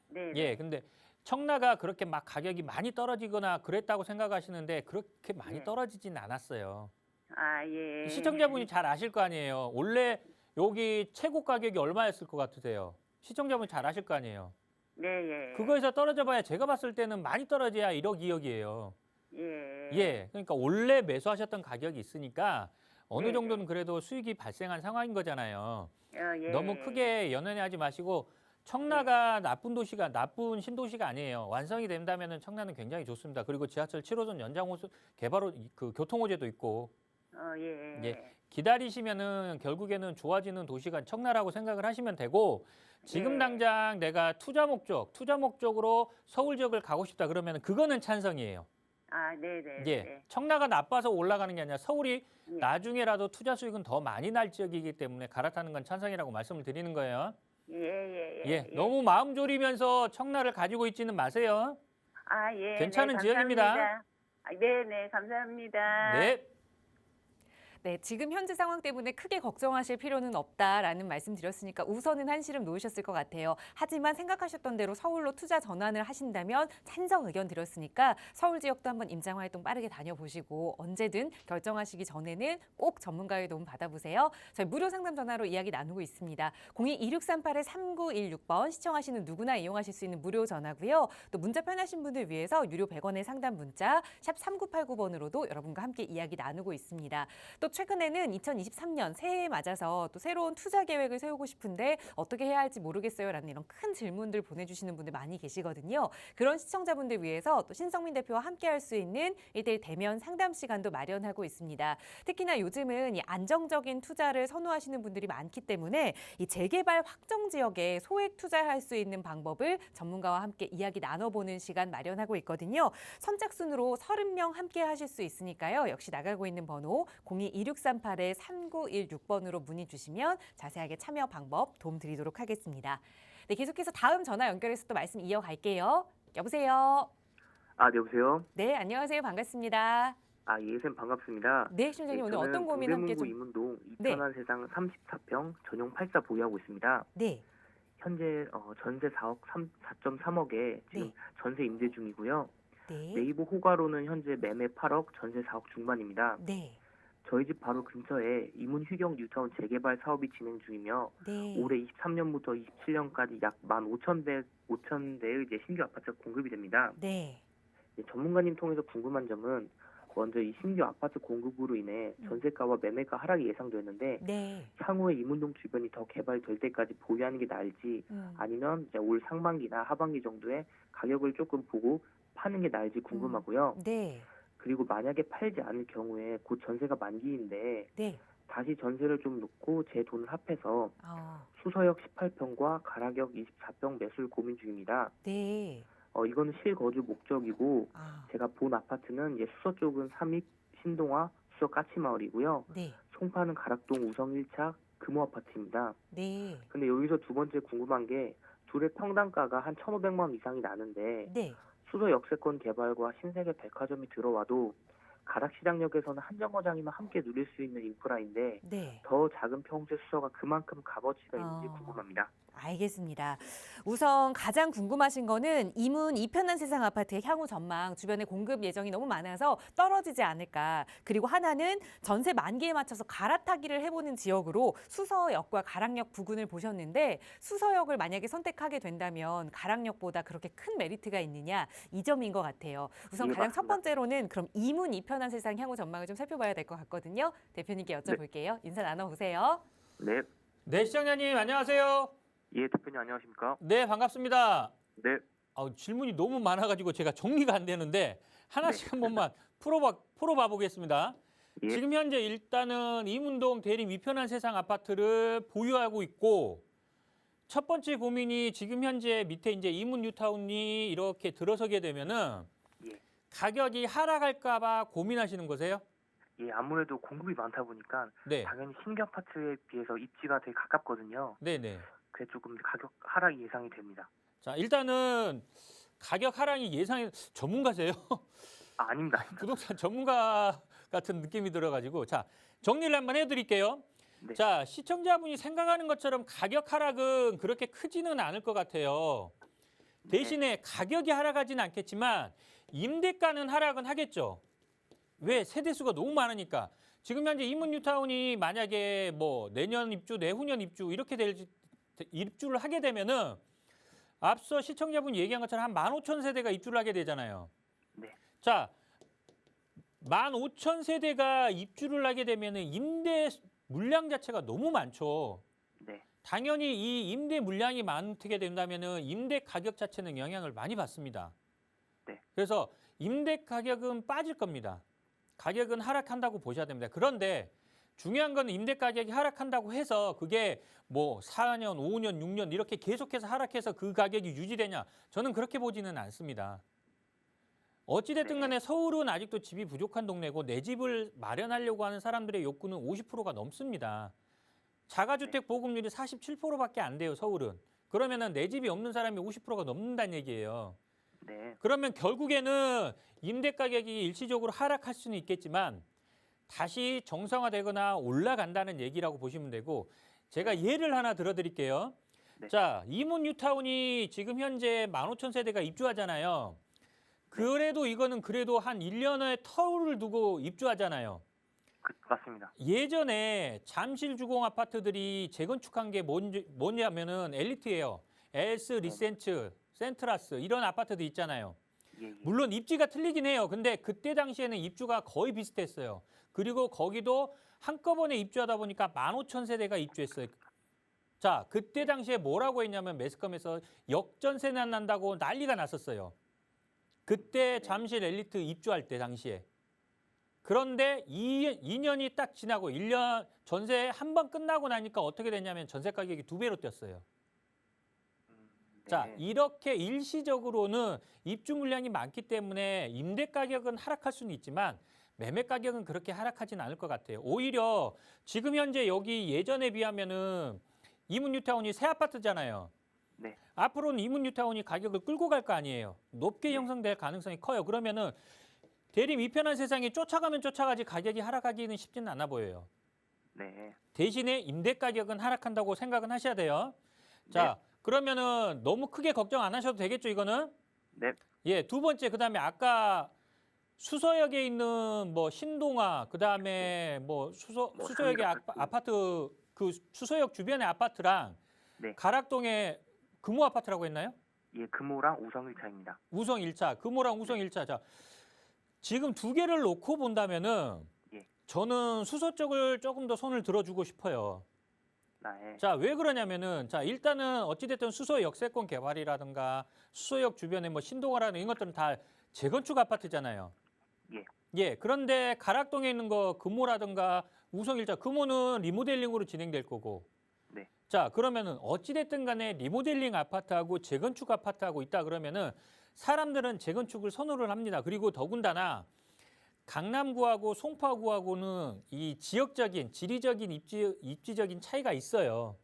네. 예, 근데 청라가 그렇게 막 가격이 많이 떨어지거나 그랬다고 생각하시는데 그렇게 많이 네. 떨어지진 않았어요. 아, 예. 시청자분이 잘 아실 거 아니에요. 원래 여기 최고 가격이 얼마였을 것 같으세요? 시청자분이 잘 아실 거 아니에요. 네, 예. 그거에서 떨어져 봐야 제가 봤을 때는 많이 떨어져야 1억, 2억이에요. 예. 예, 그러니까 원래 매수하셨던 가격이 있으니까 어느 네, 정도는 그래도 수익이 발생한 상황인 거잖아요. 예. 너무 크게 연연해하지 마시고 청라가 나쁜 신도시가 아니에요. 완성이 된다면은 청라는 굉장히 좋습니다. 그리고 지하철 7호선 연장 개발 그 교통 호재도 있고 예. 예, 기다리시면은 결국에는 좋아지는 도시가 청라라고 생각을 하시면 되고 지금 네. 당장 내가 투자 목적으로 서울 지역을 가고 싶다 그러면 그거는 찬성이에요. 아, 네, 네. 예, 네. 청라가 나빠서 올라가는 게 아니라 서울이 예. 나중에라도 투자 수익은 더 많이 날 지역이기 때문에 갈아타는 건 찬성이라고 말씀을 드리는 거예요. 예, 너무 마음 졸이면서 청라를 가지고 있지는 마세요. 아, 예. 괜찮은 네, 지역입니다. 감사합니다. 아, 네, 감사합니다. 네. 네, 지금 현재 상황 때문에 크게 걱정하실 필요는 없다라는 말씀 드렸으니까 우선은 한시름 놓으셨을 것 같아요. 하지만 생각하셨던 대로 서울로 투자 전환을 하신다면 찬성 의견 드렸으니까 서울 지역도 한번 임장 활동 빠르게 다녀보시고 언제든 결정하시기 전에는 꼭 전문가의 도움 받아보세요. 저희 무료 상담 전화로 이야기 나누고 있습니다. 02-2638-3916번 시청하시는 누구나 이용하실 수 있는 무료 전화고요. 또 문자 편하신 분들 위해서 유료 100원의 상담 문자 샵 3989번으로도 여러분과 함께 이야기 나누고 있습니다. 또 최근에는 2023년 새해에 맞아서 또 새로운 투자 계획을 세우고 싶은데 어떻게 해야 할지 모르겠어요라는 이런 큰 질문들 보내주시는 분들 많이 계시거든요. 그런 시청자분들 위해서 또 신성민 대표와 함께할 수 있는 1대1 대면 상담 시간도 마련하고 있습니다. 특히나 요즘은 이 안정적인 투자를 선호하시는 분들이 많기 때문에 이 재개발 확정 지역에 소액 투자할 수 있는 방법을 전문가와 함께 이야기 나눠보는 시간 마련하고 있거든요. 선착순으로 30명 함께 하실 수 있으니까요. 역시 나가고 있는 번호 02-2638-3916번으로 문의 주시면 자세하게 참여 방법 도움 드리도록 하겠습니다. 네, 계속해서 다음 전화 연결해서 또 말씀 이어갈게요. 여보세요. 아, 네, 여보세요? 네, 안녕하세요. 반갑습니다. 아, 예, 쌤 반갑습니다. 네, 실장님 오늘 어떤 고민 함께 동대문구 좀... 이문동 네. 이편한 세상 34평 전용 8사 보유하고 있습니다. 네, 현재 전세 4.3억에 지금 네. 전세 임대 중이고요. 네, 네이버 호가로는 현재 매매 8억, 전세 4억 중반입니다. 네, 저희 집 바로 근처에 이문 휴경 뉴타운 재개발 사업이 진행 중이며 네. 올해 23년부터 27년까지 약 15,000대의 이제 신규 아파트가 공급이 됩니다. 네, 전문가님 통해서 궁금한 점은 먼저 이 신규 아파트 공급으로 인해 전세가와 매매가 하락이 예상되는데 네. 향후에 이문동 주변이 더 개발될 때까지 보유하는 게 나을지 아니면 이제 올 상반기나 하반기 정도에 가격을 조금 보고 파는 게 나을지 궁금하고요. 네, 그리고 만약에 팔지 않을 경우에 곧 전세가 만기인데 네. 다시 전세를 좀 놓고 제 돈을 합해서 아, 수서역 18평과 가락역 24평 매수를 고민 중입니다. 네. 이거는 실거주 목적이고 아, 제가 본 아파트는 이제 수서 쪽은 삼익, 신동아, 수서 까치마을이고요. 네, 송파는 가락동 우성 1차 금호 아파트입니다. 네, 근데 여기서 두 번째 궁금한 게 둘의 평당가가 한 1,500만 원 이상이 나는데 네. 수서 역세권 개발과 신세계 백화점이 들어와도 가락시장역에서는 한정거장이면 함께 누릴 수 있는 인프라인데 네. 더 작은 평수의 수서가 그만큼 값어치가 있는지 궁금합니다. 알겠습니다. 우선 가장 궁금하신 거는 이문 이편한 세상 아파트의 향후 전망, 주변에 공급 예정이 너무 많아서 떨어지지 않을까. 그리고 하나는 전세 만기에 맞춰서 갈아타기를 해보는 지역으로 수서역과 가락역 부근을 보셨는데 수서역을 만약에 선택하게 된다면 가락역보다 그렇게 큰 메리트가 있느냐 이 점인 것 같아요. 우선 예, 가장 첫 맞습니다. 번째로는 그럼 이문 이편한 세상 향후 전망을 좀 살펴봐야 될 것 같거든요. 대표님께 여쭤볼게요. 인사 나눠보세요. 네. 네, 시청자님 안녕하세요. 예, 대표님 안녕하십니까? 네, 반갑습니다. 네. 질문이 너무 많아가지고 제가 정리가 안 되는데 하나씩 한 번만 풀어봐 보겠습니다. 예. 지금 현재 일단은 이문동 대림 이편한 세상 아파트를 보유하고 있고 첫 번째 고민이 지금 현재 밑에 이제 이문 뉴타운이 이렇게 들어서게 되면은 예. 가격이 하락할까봐 고민하시는 거세요? 예, 아무래도 공급이 많다 보니까 네, 당연히 신규 아파트에 비해서 입지가 되게 가깝거든요. 네. 그래서 조금 가격 하락이 예상이 됩니다. 자, 일단은 가격 하락이 전문가세요? 아, 아닙니다. 부동산 전문가 같은 느낌이 들어가지고 자, 정리를 한번 해드릴게요. 네. 자, 시청자분이 생각하는 것처럼 가격 하락은 그렇게 크지는 않을 것 같아요. 대신에 가격이 하락하지는 않겠지만 임대가는 하락은 하겠죠. 왜? 세대수가 너무 많으니까. 지금 현재 이문 뉴타운이 만약에 뭐 내년 입주, 내후년 입주 이렇게 입주를 하게 되면은 앞서 시청자분이 얘기한 것처럼 한 15,000세대가 입주를 하게 되잖아요. 네. 자, 15,000세대가 입주를 하게 되면은 임대 물량 자체가 너무 많죠. 네. 당연히 이 임대 물량이 많게 된다면은 임대 가격 자체는 영향을 많이 받습니다. 네. 그래서 임대 가격은 빠질 겁니다. 가격은 하락한다고 보셔야 됩니다. 그런데 중요한 건 임대 가격이 하락한다고 해서 그게 뭐 4년, 5년, 6년 이렇게 계속해서 하락해서 그 가격이 유지되냐? 저는 그렇게 보지는 않습니다. 어찌됐든 간에 서울은 아직도 집이 부족한 동네고 내 집을 마련하려고 하는 사람들의 욕구는 50%가 넘습니다. 자가주택 보급률이 47%밖에 안 돼요, 서울은. 그러면은 내 집이 없는 사람이 50%가 넘는다는 얘기예요. 네. 그러면 결국에는 임대 가격이 일시적으로 하락할 수는 있겠지만 다시 정상화되거나 올라간다는 얘기라고 보시면 되고, 제가 예를 하나 들어드릴게요. 네. 자, 이문 뉴타운이 지금 현재 15,000세대가 입주하잖아요. 그래도 이거는 그래도 한 1년의 터울을 두고 입주하잖아요. 맞습니다. 예전에 잠실 주공 아파트들이 재건축한 게 뭐냐면은 엘리트예요. 엘스, 리센츠, 센트라스 이런 아파트도 있잖아요. 예, 예. 물론 입지가 틀리긴 해요. 근데 그때 당시에는 입주가 거의 비슷했어요. 그리고 거기도 한꺼번에 입주하다 보니까 15,000세대가 입주했어요. 자, 그때 당시에 뭐라고 했냐면 매스컴에서 역전세 난다고 난리가 났었어요. 그때 잠실 엘리트 입주할 때 당시에. 그런데 2년이 딱 지나고 1년 전세 한 번 끝나고 나니까 어떻게 됐냐면 전세 가격이 2배로 뛰었어요. 네. 자, 이렇게 일시적으로는 입주 물량이 많기 때문에 임대 가격은 하락할 수는 있지만 매매 가격은 그렇게 하락하진 않을 것 같아요. 오히려 지금 현재 여기 예전에 비하면은 이문 뉴타운이 새 아파트잖아요. 네. 앞으로는 이문 뉴타운이 가격을 끌고 갈 거 아니에요. 높게 형성될 가능성이 커요. 그러면은 대림 이편한 세상에 쫓아가면 쫓아가지 가격이 하락하기는 쉽지는 않아 보여요. 네. 대신에 임대 가격은 하락한다고 생각은 하셔야 돼요. 자, 그러면은 너무 크게 걱정 안 하셔도 되겠죠, 이거는? 네. 예, 두 번째 그다음에 아까 수서역에 있는 뭐 신동아, 그다음에 뭐 수서역의 아파트 그 수서역 주변의 아파트랑 네. 가락동의 금호 아파트라고 했나요? 예, 금호랑 우성 1차입니다. 우성 1차, 금호랑 우성 1차. 자, 지금 두 개를 놓고 본다면은 예. 저는 수서 쪽을 조금 더 손을 들어주고 싶어요. 네. 자, 왜 그러냐면은 자, 일단은 어찌됐든 수서 역세권 개발이라든가 수서역 주변에 뭐 신동아라는 이런 것들은 다 재건축 아파트잖아요. 예. 예, 그런데 가락동에 있는 거 금호라든가 우성 1차, 금호는 리모델링으로 진행될 거고. 네. 자, 그러면은 어찌됐든 간에 리모델링 아파트하고 재건축 아파트하고 있다 그러면은 사람들은 재건축을 선호를 합니다. 그리고 더군다나 강남구하고 송파구하고는 이 지역적인, 지리적인 입지적인 차이가 있어요.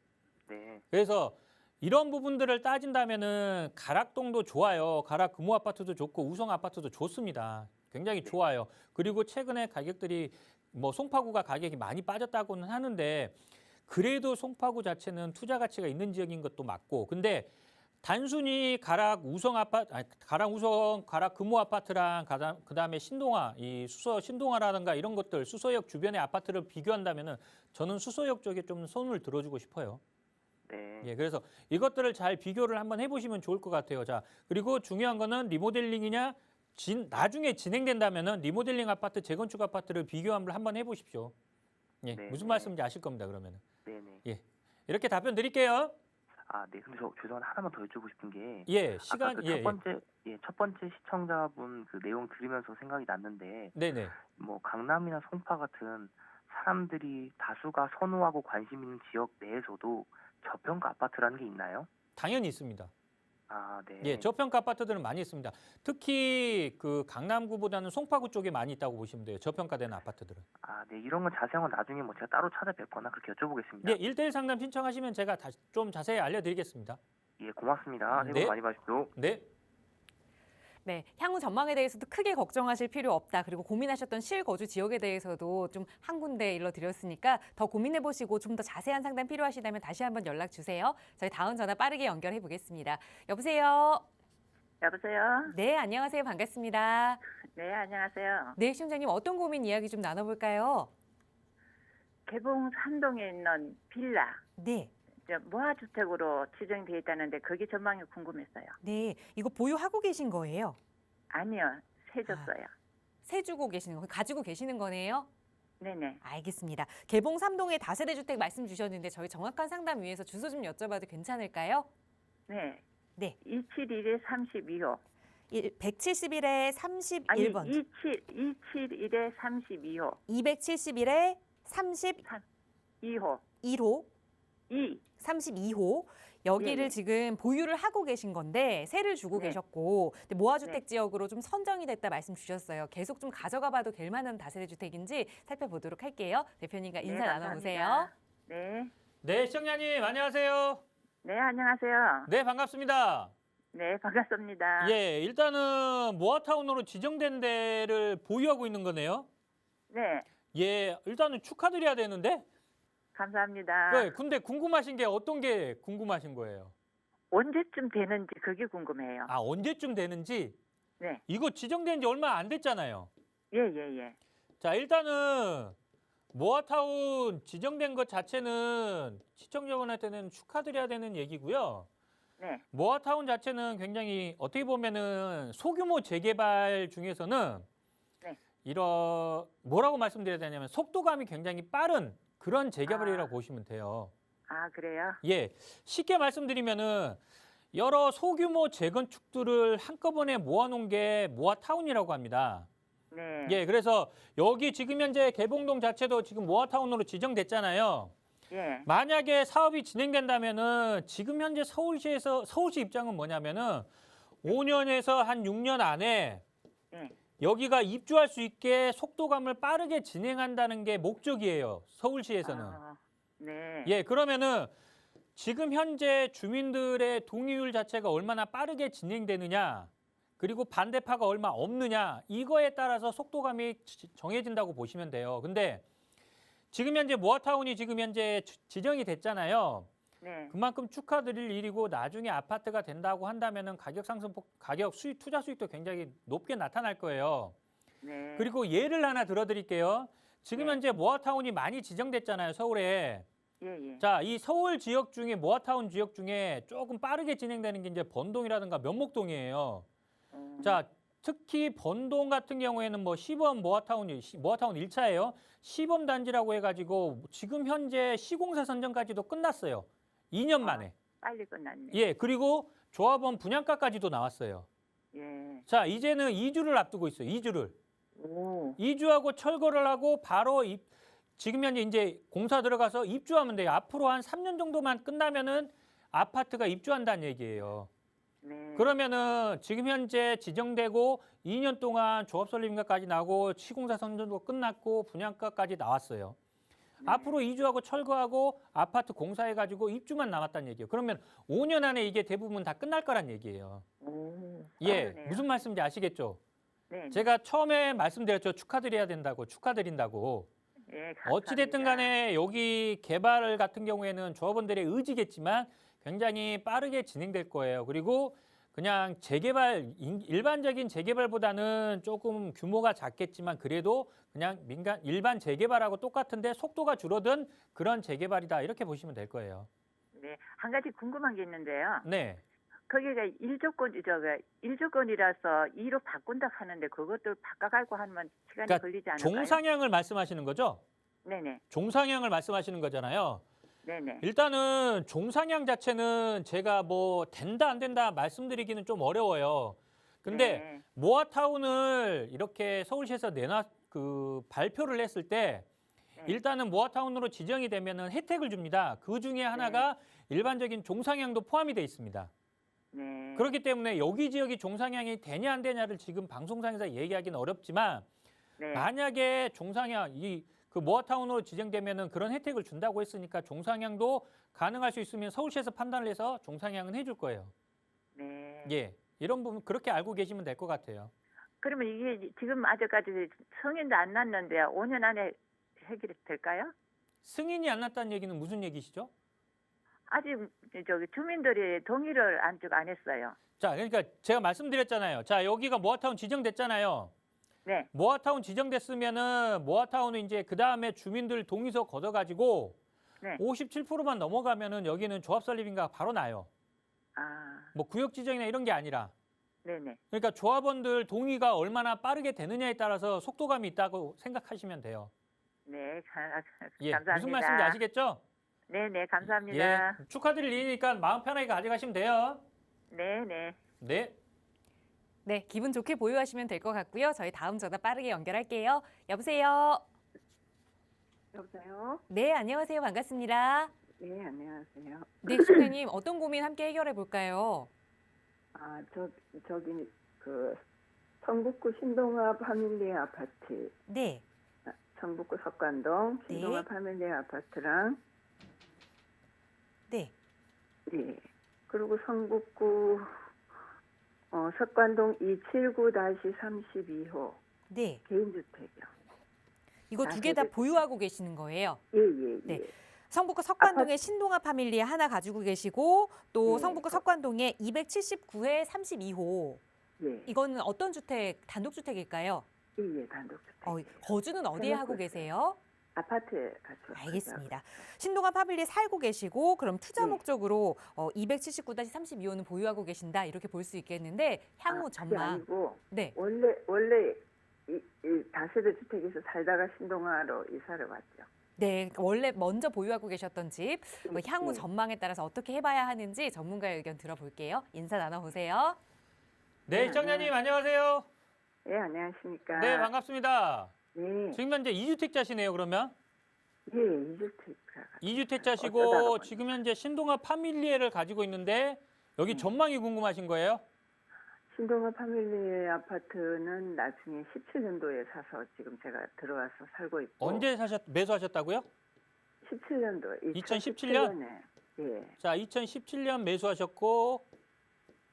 네. 그래서 이런 부분들을 따진다면은 가락동도 좋아요. 가락 금호 아파트도 좋고 우성 아파트도 좋습니다. 굉장히 좋아요. 그리고 최근에 가격들이 뭐 송파구가 가격이 많이 빠졌다고는 하는데 그래도 송파구 자체는 투자 가치가 있는 지역인 것도 맞고, 근데 단순히 가락 우성 아파트, 가락 우성, 가락 금호 아파트랑 그다음에 신동아, 이 수서 신동아라든가 이런 것들 수서역 주변의 아파트를 비교한다면은 저는 수서역 쪽에 좀 손을 들어주고 싶어요. 네. 예, 그래서 이것들을 잘 비교를 한번 해보시면 좋을 것 같아요. 자, 그리고 중요한 거는 리모델링이냐, 나중에 진행된다면은 리모델링 아파트, 재건축 아파트를 비교를 한번 해보십시오. 예, 네, 무슨 네. 말씀인지 아실 겁니다. 그러면은. 네, 네. 예, 이렇게 답변 드릴게요. 아, 네. 근데 저 죄송한데 하나만 더 여쭈고 싶은 게 예, 아까 시간, 그 예, 첫 번째 시청자분 그 내용 들으면서 생각이 났는데 네네. 뭐 강남이나 송파 같은 사람들이 다수가 선호하고 관심 있는 지역 내에서도 저평가 아파트라는 게 있나요? 당연히 있습니다. 아, 네. 예, 저평가 아파트들은 많이 있습니다. 특히 그 강남구보다는 송파구 쪽에 많이 있다고 보시면 돼요. 저평가되는 아파트들은. 아, 네. 이런 건 자세한 건 나중에 뭐 제가 따로 찾아뵙거나 그렇게 여쭤보겠습니다. 예, 1대1 상담 신청하시면 제가 다시 좀 자세히 알려드리겠습니다. 예, 고맙습니다. 새해 복 네. 많이 받으십시오. 네. 네, 향후 전망에 대해서도 크게 걱정하실 필요 없다. 그리고 고민하셨던 실거주 지역에 대해서도 좀 한 군데 일러드렸으니까 더 고민해보시고 좀 더 자세한 상담 필요하시다면 다시 한번 연락 주세요. 저희 다음 전화 빠르게 연결해 보겠습니다. 여보세요? 여보세요? 네, 안녕하세요. 반갑습니다. 네, 안녕하세요. 네, 시청자님 어떤 고민 이야기 좀 나눠볼까요? 개봉 산동에 있는 빌라, 네, 이제 무화주택으로 지정되어 있다는데 그게 전망이 궁금했어요. 네, 이거 보유하고 계신 거예요? 아니요, 세줬어요. 세 주고 계시는 거, 가지고 계시는 거네요? 네네. 알겠습니다. 개봉 3동의 다세대 주택 말씀 주셨는데 저희 정확한 상담 위해서 주소 좀 여쭤봐도 괜찮을까요? 네. 네. 271에 32호. 171에 31번. 아니, 271에 32호. 271에 32호. 2호. 2. 32호. 여기를 예, 예. 지금 보유를 하고 계신 건데 세를 주고 네. 계셨고 근데 모아주택 네. 지역으로 좀 선정이 됐다 말씀 주셨어요. 계속 좀 가져가 봐도 될 만한 다세대 주택인지 살펴보도록 할게요. 대표님과 인사 네, 나눠보세요. 감사합니다. 네. 네, 시청자님 안녕하세요. 네, 안녕하세요. 네, 반갑습니다. 네, 반갑습니다. 예, 일단은 모아타운으로 지정된 데를 보유하고 있는 거네요. 네, 예, 일단은 축하드려야 되는데. 감사합니다. 네, 근데 궁금하신 게 어떤 게 궁금하신 거예요? 언제쯤 되는지 그게 궁금해요. 아, 언제쯤 되는지? 네, 이거 지정된 지 얼마 안 됐잖아요. 예, 예, 예. 자, 일단은 모아타운 지정된 것 자체는 시청자분한테는 축하드려야 되는 얘기고요. 네, 모아타운 자체는 굉장히 어떻게 보면은 소규모 재개발 중에서는 네. 이런 뭐라고 말씀드려야 되냐면 속도감이 굉장히 빠른 그런 재개발이라고 보시면 돼요. 아, 그래요? 예, 쉽게 말씀드리면은 여러 소규모 재건축들을 한꺼번에 모아놓은 게 모아타운이라고 합니다. 네, 예, 그래서 여기 지금 현재 개봉동 자체도 지금 모아타운으로 지정됐잖아요. 예, 만약에 사업이 진행된다면은 지금 현재 서울시 입장은 뭐냐면은 5년에서 한 6년 안에 예. 여기가 입주할 수 있게 속도감을 빠르게 진행한다는 게 목적이에요. 서울시에서는. 아, 네, 예, 그러면은 지금 현재 주민들의 동의율 자체가 얼마나 빠르게 진행되느냐, 그리고 반대파가 얼마 없느냐, 이거에 따라서 속도감이 정해진다고 보시면 돼요. 근데 지금 현재 모아타운이 지금 현재 지정이 됐잖아요. 네, 그만큼 축하드릴 일이고 나중에 아파트가 된다고 한다면은 가격 상승폭, 가격 수익, 투자 수익도 굉장히 높게 나타날 거예요. 네. 그리고 예를 하나 들어드릴게요. 지금 네. 현재 모아타운이 많이 지정됐잖아요, 서울에. 예, 예. 자, 이 서울 지역 중에 모아타운 지역 중에 조금 빠르게 진행되는 게 이제 번동이라든가 면목동이에요. 자, 특히 번동 같은 경우에는 뭐 시범 모아타운 1차예요. 시범 단지라고 해가지고 지금 현재 시공사 선정까지도 끝났어요. 2년 만에. 빨리 끝났네. 예, 그리고 조합원 분양가까지도 나왔어요. 예. 자, 이제는 2주를 앞두고 있어요. 2주를. 오, 2주하고 철거를 하고 바로 지금 현재 이제 공사 들어가서 입주하면 돼요. 앞으로 한 3년 정도만 끝나면은 아파트가 입주한다는 얘기예요. 네. 그러면은 지금 현재 지정되고 2년 동안 조합 설립인가까지 나고 시공사 선정도 끝났고 분양가까지 나왔어요. 앞으로 2주하고 철거하고 아파트 공사해가지고 입주만 남았다는 얘기예요. 그러면 5년 안에 이게 대부분 다 끝날 거란 얘기예요. 오, 예, 빠르네요. 무슨 말씀인지 아시겠죠? 네, 제가 처음에 말씀드렸죠. 축하드려야 된다고, 축하드린다고. 예, 어찌됐든 감사합니다. 간에 여기 개발 같은 경우에는 조합원들의 의지겠지만 굉장히 빠르게 진행될 거예요. 그리고 그냥 재개발, 일반적인 재개발보다는 조금 규모가 작겠지만 그래도 그냥 일반 재개발하고 똑같은데 속도가 줄어든 그런 재개발이다. 이렇게 보시면 될 거예요. 네, 한 가지 궁금한 게 있는데요. 네. 거기가 1조건이라서 2로 바꾼다 하는데 그것도 바꿔가고 하면 시간이 그러니까 걸리지 않을까요? 종상향을 말씀하시는 거죠? 네네, 종상향을 말씀하시는 거잖아요. 네네. 일단은 종상향 자체는 제가 뭐 된다 안 된다 말씀드리기는 좀 어려워요. 근데 네. 모아타운을 이렇게 서울시에서 발표를 했을 때 네. 일단은 모아타운으로 지정이 되면은 혜택을 줍니다. 그 중에 하나가 일반적인 종상향도 포함이 돼 있습니다. 네. 그렇기 때문에 여기 지역이 종상향이 되냐 안 되냐를 지금 방송상에서 얘기하기는 어렵지만 네. 만약에 종상향 그 모아타운으로 지정되면은 그런 혜택을 준다고 했으니까 종상향도 가능할 수 있으면 서울시에서 판단을 해서 종상향은 해줄 거예요. 네. 예, 이런 부분 그렇게 알고 계시면 될 것 같아요. 그러면 이게 지금 아직까지 승인도 안 났는데 5년 안에 해결이 될까요? 승인이 안 났다는 얘기는 무슨 얘기시죠? 아직 저기 주민들이 동의를 아직 안 했어요. 자, 그러니까 제가 말씀드렸잖아요. 자, 여기가 모아타운 지정됐잖아요. 네. 모아타운 지정됐으면은 모아타운은 이제 그 다음에 주민들 동의서 걷어가지고 네. 57%만 넘어가면은 여기는 조합 설립인가 바로 나요. 아, 뭐 구역 지정이나 이런 게 아니라. 네네. 그러니까 조합원들 동의가 얼마나 빠르게 되느냐에 따라서 속도감이 있다고 생각하시면 돼요. 네, 예, 감사합니다. 무슨 말씀인지 아시겠죠? 네네, 감사합니다. 예, 축하드릴 일이니까 마음 편하게 가져가시면 돼요. 네네. 네. 네, 기분 좋게 보유하시면 될 것 같고요. 저희 다음 전화 빠르게 연결할게요. 여보세요. 여보세요? 네, 안녕하세요. 반갑습니다. 네, 안녕하세요. 네, 시청자님 어떤 고민 함께 해결해 볼까요? 아, 저기, 성북구 신동아 파밀리 아파트, 네, 성북구 석관동 신동아 네. 파밀리 아파트랑, 네. 예. 그리고 성북구 석관동 279-32호 네. 개인주택이요. 이거 두 개 다 보유하고 계시는 거예요. 예, 예, 네. 예. 성북구 석관동에 신동아 파밀리에 하나 가지고 계시고 또 네. 성북구 석관동에 279에 32호. 예. 이거는 어떤 주택, 단독주택일까요? 예, 예, 단독주택. 거주는 어디에 하고 해놓고 계세요? 아파트에 같이. 알겠습니다. 신동아 파밀리에 살고 계시고 그럼 투자 네. 목적으로 279-32호는 보유하고 계신다 이렇게 볼 수 있겠는데 향후 그게 전망. 아니고 네. 원래 이 다세대 주택에서 살다가 신동아로 이사를 왔죠. 네, 원래 먼저 보유하고 계셨던 집, 향후 네. 전망에 따라서 어떻게 해봐야 하는지 전문가의 의견 들어볼게요. 인사 나눠보세요. 네, 시청자님 안녕하세요. 예, 안녕하십니까. 네, 반갑습니다. 네. 지금 현재 2주택자시네요, 그러면? 예, 이주택자가. 2주택자시고 어쩌다가 지금 현재 신동아 파밀리에를 가지고 있는데 여기 네. 전망이 궁금하신 거예요? 신동아 파밀리 아파트는 나중에 17년도에 사서 지금 제가 들어와서 살고 있고. 언제 매수하셨다고요? 17년도. 2017년? 예. 자, 2017년 매수하셨고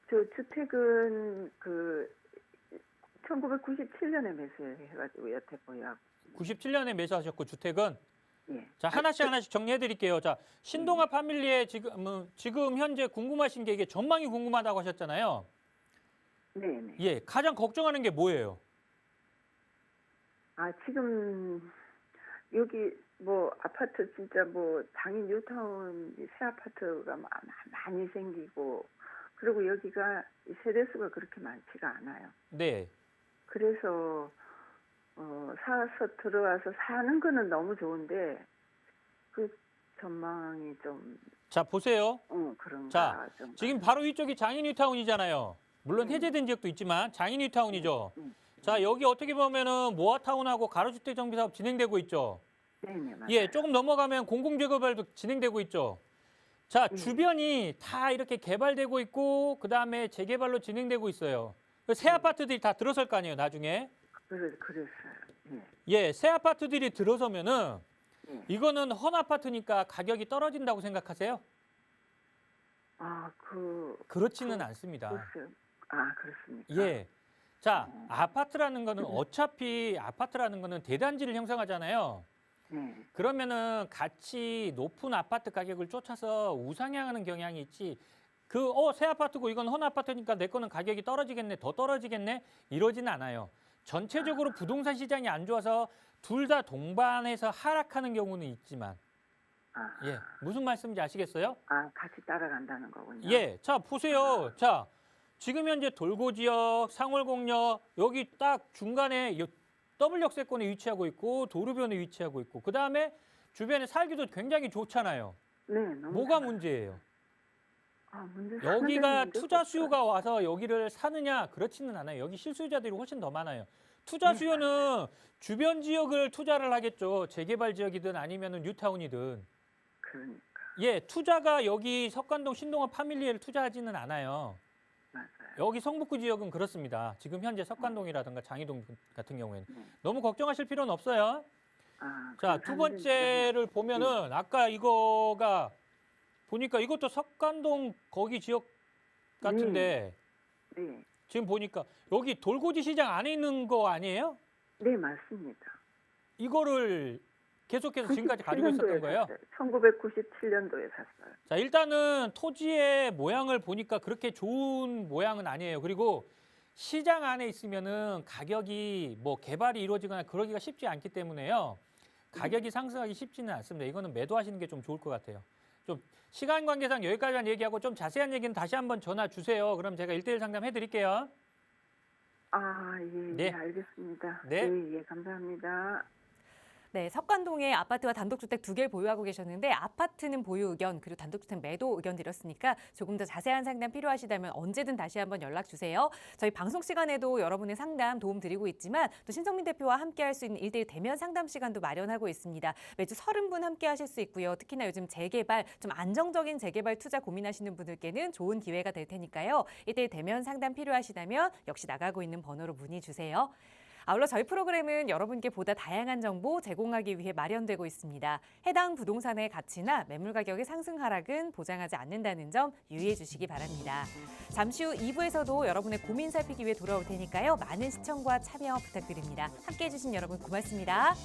저 주택은 1997년에 매수해가지고 여태 보유하고. 97년에 매수하셨고 주택은 예. 자, 하나씩 정리해 드릴게요. 자, 신동아 파밀리에 지금 현재 궁금하신 게 이게 전망이 궁금하다고 하셨잖아요. 네네. 예, 가장 걱정하는 게 뭐예요? 지금 여기 뭐 아파트 진짜 뭐 장인 뉴타운 새 아파트가 많이 생기고 그리고 여기가 세대수가 그렇게 많지가 않아요. 네. 그래서 사서 들어와서 사는 거는 너무 좋은데 그 전망이 좀 자, 보세요. 그런가 자, 좀. 지금 바로 이쪽이 장인 뉴타운이잖아요. 물론 해제된 지역도 있지만 장인 뉴타운이죠. 자, 여기 어떻게 보면은 모아타운하고 가로주택 정비 사업 진행되고 있죠. 네네 맞아요. 예, 조금 넘어가면 공공재개발도 진행되고 있죠. 자, 주변이 다 이렇게 개발되고 있고 그다음에 재개발로 진행되고 있어요. 새 아파트들이 다 들어설 거 아니에요, 나중에. 그랬어요. 예. 예, 새 아파트들이 들어서면은 예. 이거는 헌 아파트니까 가격이 떨어진다고 생각하세요? 그렇지는 않습니다. 글쎄요. 그렇습니까? 예. 자, 아파트라는 거는 어차피 아파트라는 거는 대단지를 형성하잖아요. 네. 그러면은 같이 높은 아파트 가격을 쫓아서 우상향하는 경향이 있지. 새 아파트고 이건 헌 아파트니까 내 거는 가격이 떨어지겠네, 더 떨어지겠네 이러지는 않아요. 전체적으로 부동산 시장이 안 좋아서 둘 다 동반해서 하락하는 경우는 있지만, 예, 무슨 말씀인지 아시겠어요? 같이 따라간다는 거군요. 예, 자 보세요. 자, 지금 현재 돌고지역, 상월곡역 여기 딱 중간에 더블 역세권에 위치하고 있고 도로변에 위치하고 있고 그 다음에 주변에 살기도 굉장히 좋잖아요. 네, 너무 뭐가 좋아요. 문제예요? 문제 사는 여기가 데는 문제가 투자 없어요. 수요가 와서 여기를 사느냐 그렇지는 않아요. 여기 실수요자들이 훨씬 더 많아요. 투자 수요는 주변 지역을 투자를 하겠죠. 재개발 지역이든 아니면은 뉴타운이든. 그러니까 예, 투자가 여기 석관동 신동아 파밀리에를 투자하지는 않아요. 맞아요. 여기 성북구 지역은 그렇습니다. 지금 현재 석관동이라든가 장이동 같은 경우에는 네. 너무 걱정하실 필요는 없어요. 자, 그럼 두 번째를 보면은 아까 이거가 보니까 이것도 석관동 거기 지역 같은데 네, 지금 보니까 여기 돌고지 시장 안에 있는 거 아니에요? 네 맞습니다. 이거를 계속해서 지금까지 가지고 있었던 거예요? 1997년도에 샀어요. 자, 일단은 토지의 모양을 보니까 그렇게 좋은 모양은 아니에요. 그리고 시장 안에 있으면은 가격이 뭐 개발이 이루어지거나 그러기가 쉽지 않기 때문에요. 가격이 상승하기 쉽지는 않습니다. 이거는 매도하시는 게 좀 좋을 것 같아요. 좀 시간 관계상 여기까지만 얘기하고 좀 자세한 얘기는 다시 한번 전화 주세요. 그럼 제가 1:1 상담해 드릴게요. 예, 네. 알겠습니다. 네. 예, 감사합니다. 네, 석관동에 아파트와 단독주택 두 개를 보유하고 계셨는데 아파트는 보유 의견 그리고 단독주택 매도 의견 드렸으니까 조금 더 자세한 상담 필요하시다면 언제든 다시 한번 연락 주세요. 저희 방송 시간에도 여러분의 상담 도움 드리고 있지만 또 신성민 대표와 함께할 수 있는 1:1 대면 상담 시간도 마련하고 있습니다. 매주 30분 함께하실 수 있고요. 특히나 요즘 재개발, 좀 안정적인 재개발 투자 고민하시는 분들께는 좋은 기회가 될 테니까요. 1:1 대면 상담 필요하시다면 역시 나가고 있는 번호로 문의 주세요. 아울러 저희 프로그램은 여러분께 보다 다양한 정보 제공하기 위해 마련되고 있습니다. 해당 부동산의 가치나 매물 가격의 상승 하락은 보장하지 않는다는 점 유의해 주시기 바랍니다. 잠시 후 2부에서도 여러분의 고민 살피기 위해 돌아올 테니까요. 많은 시청과 참여 부탁드립니다. 함께해 주신 여러분 고맙습니다.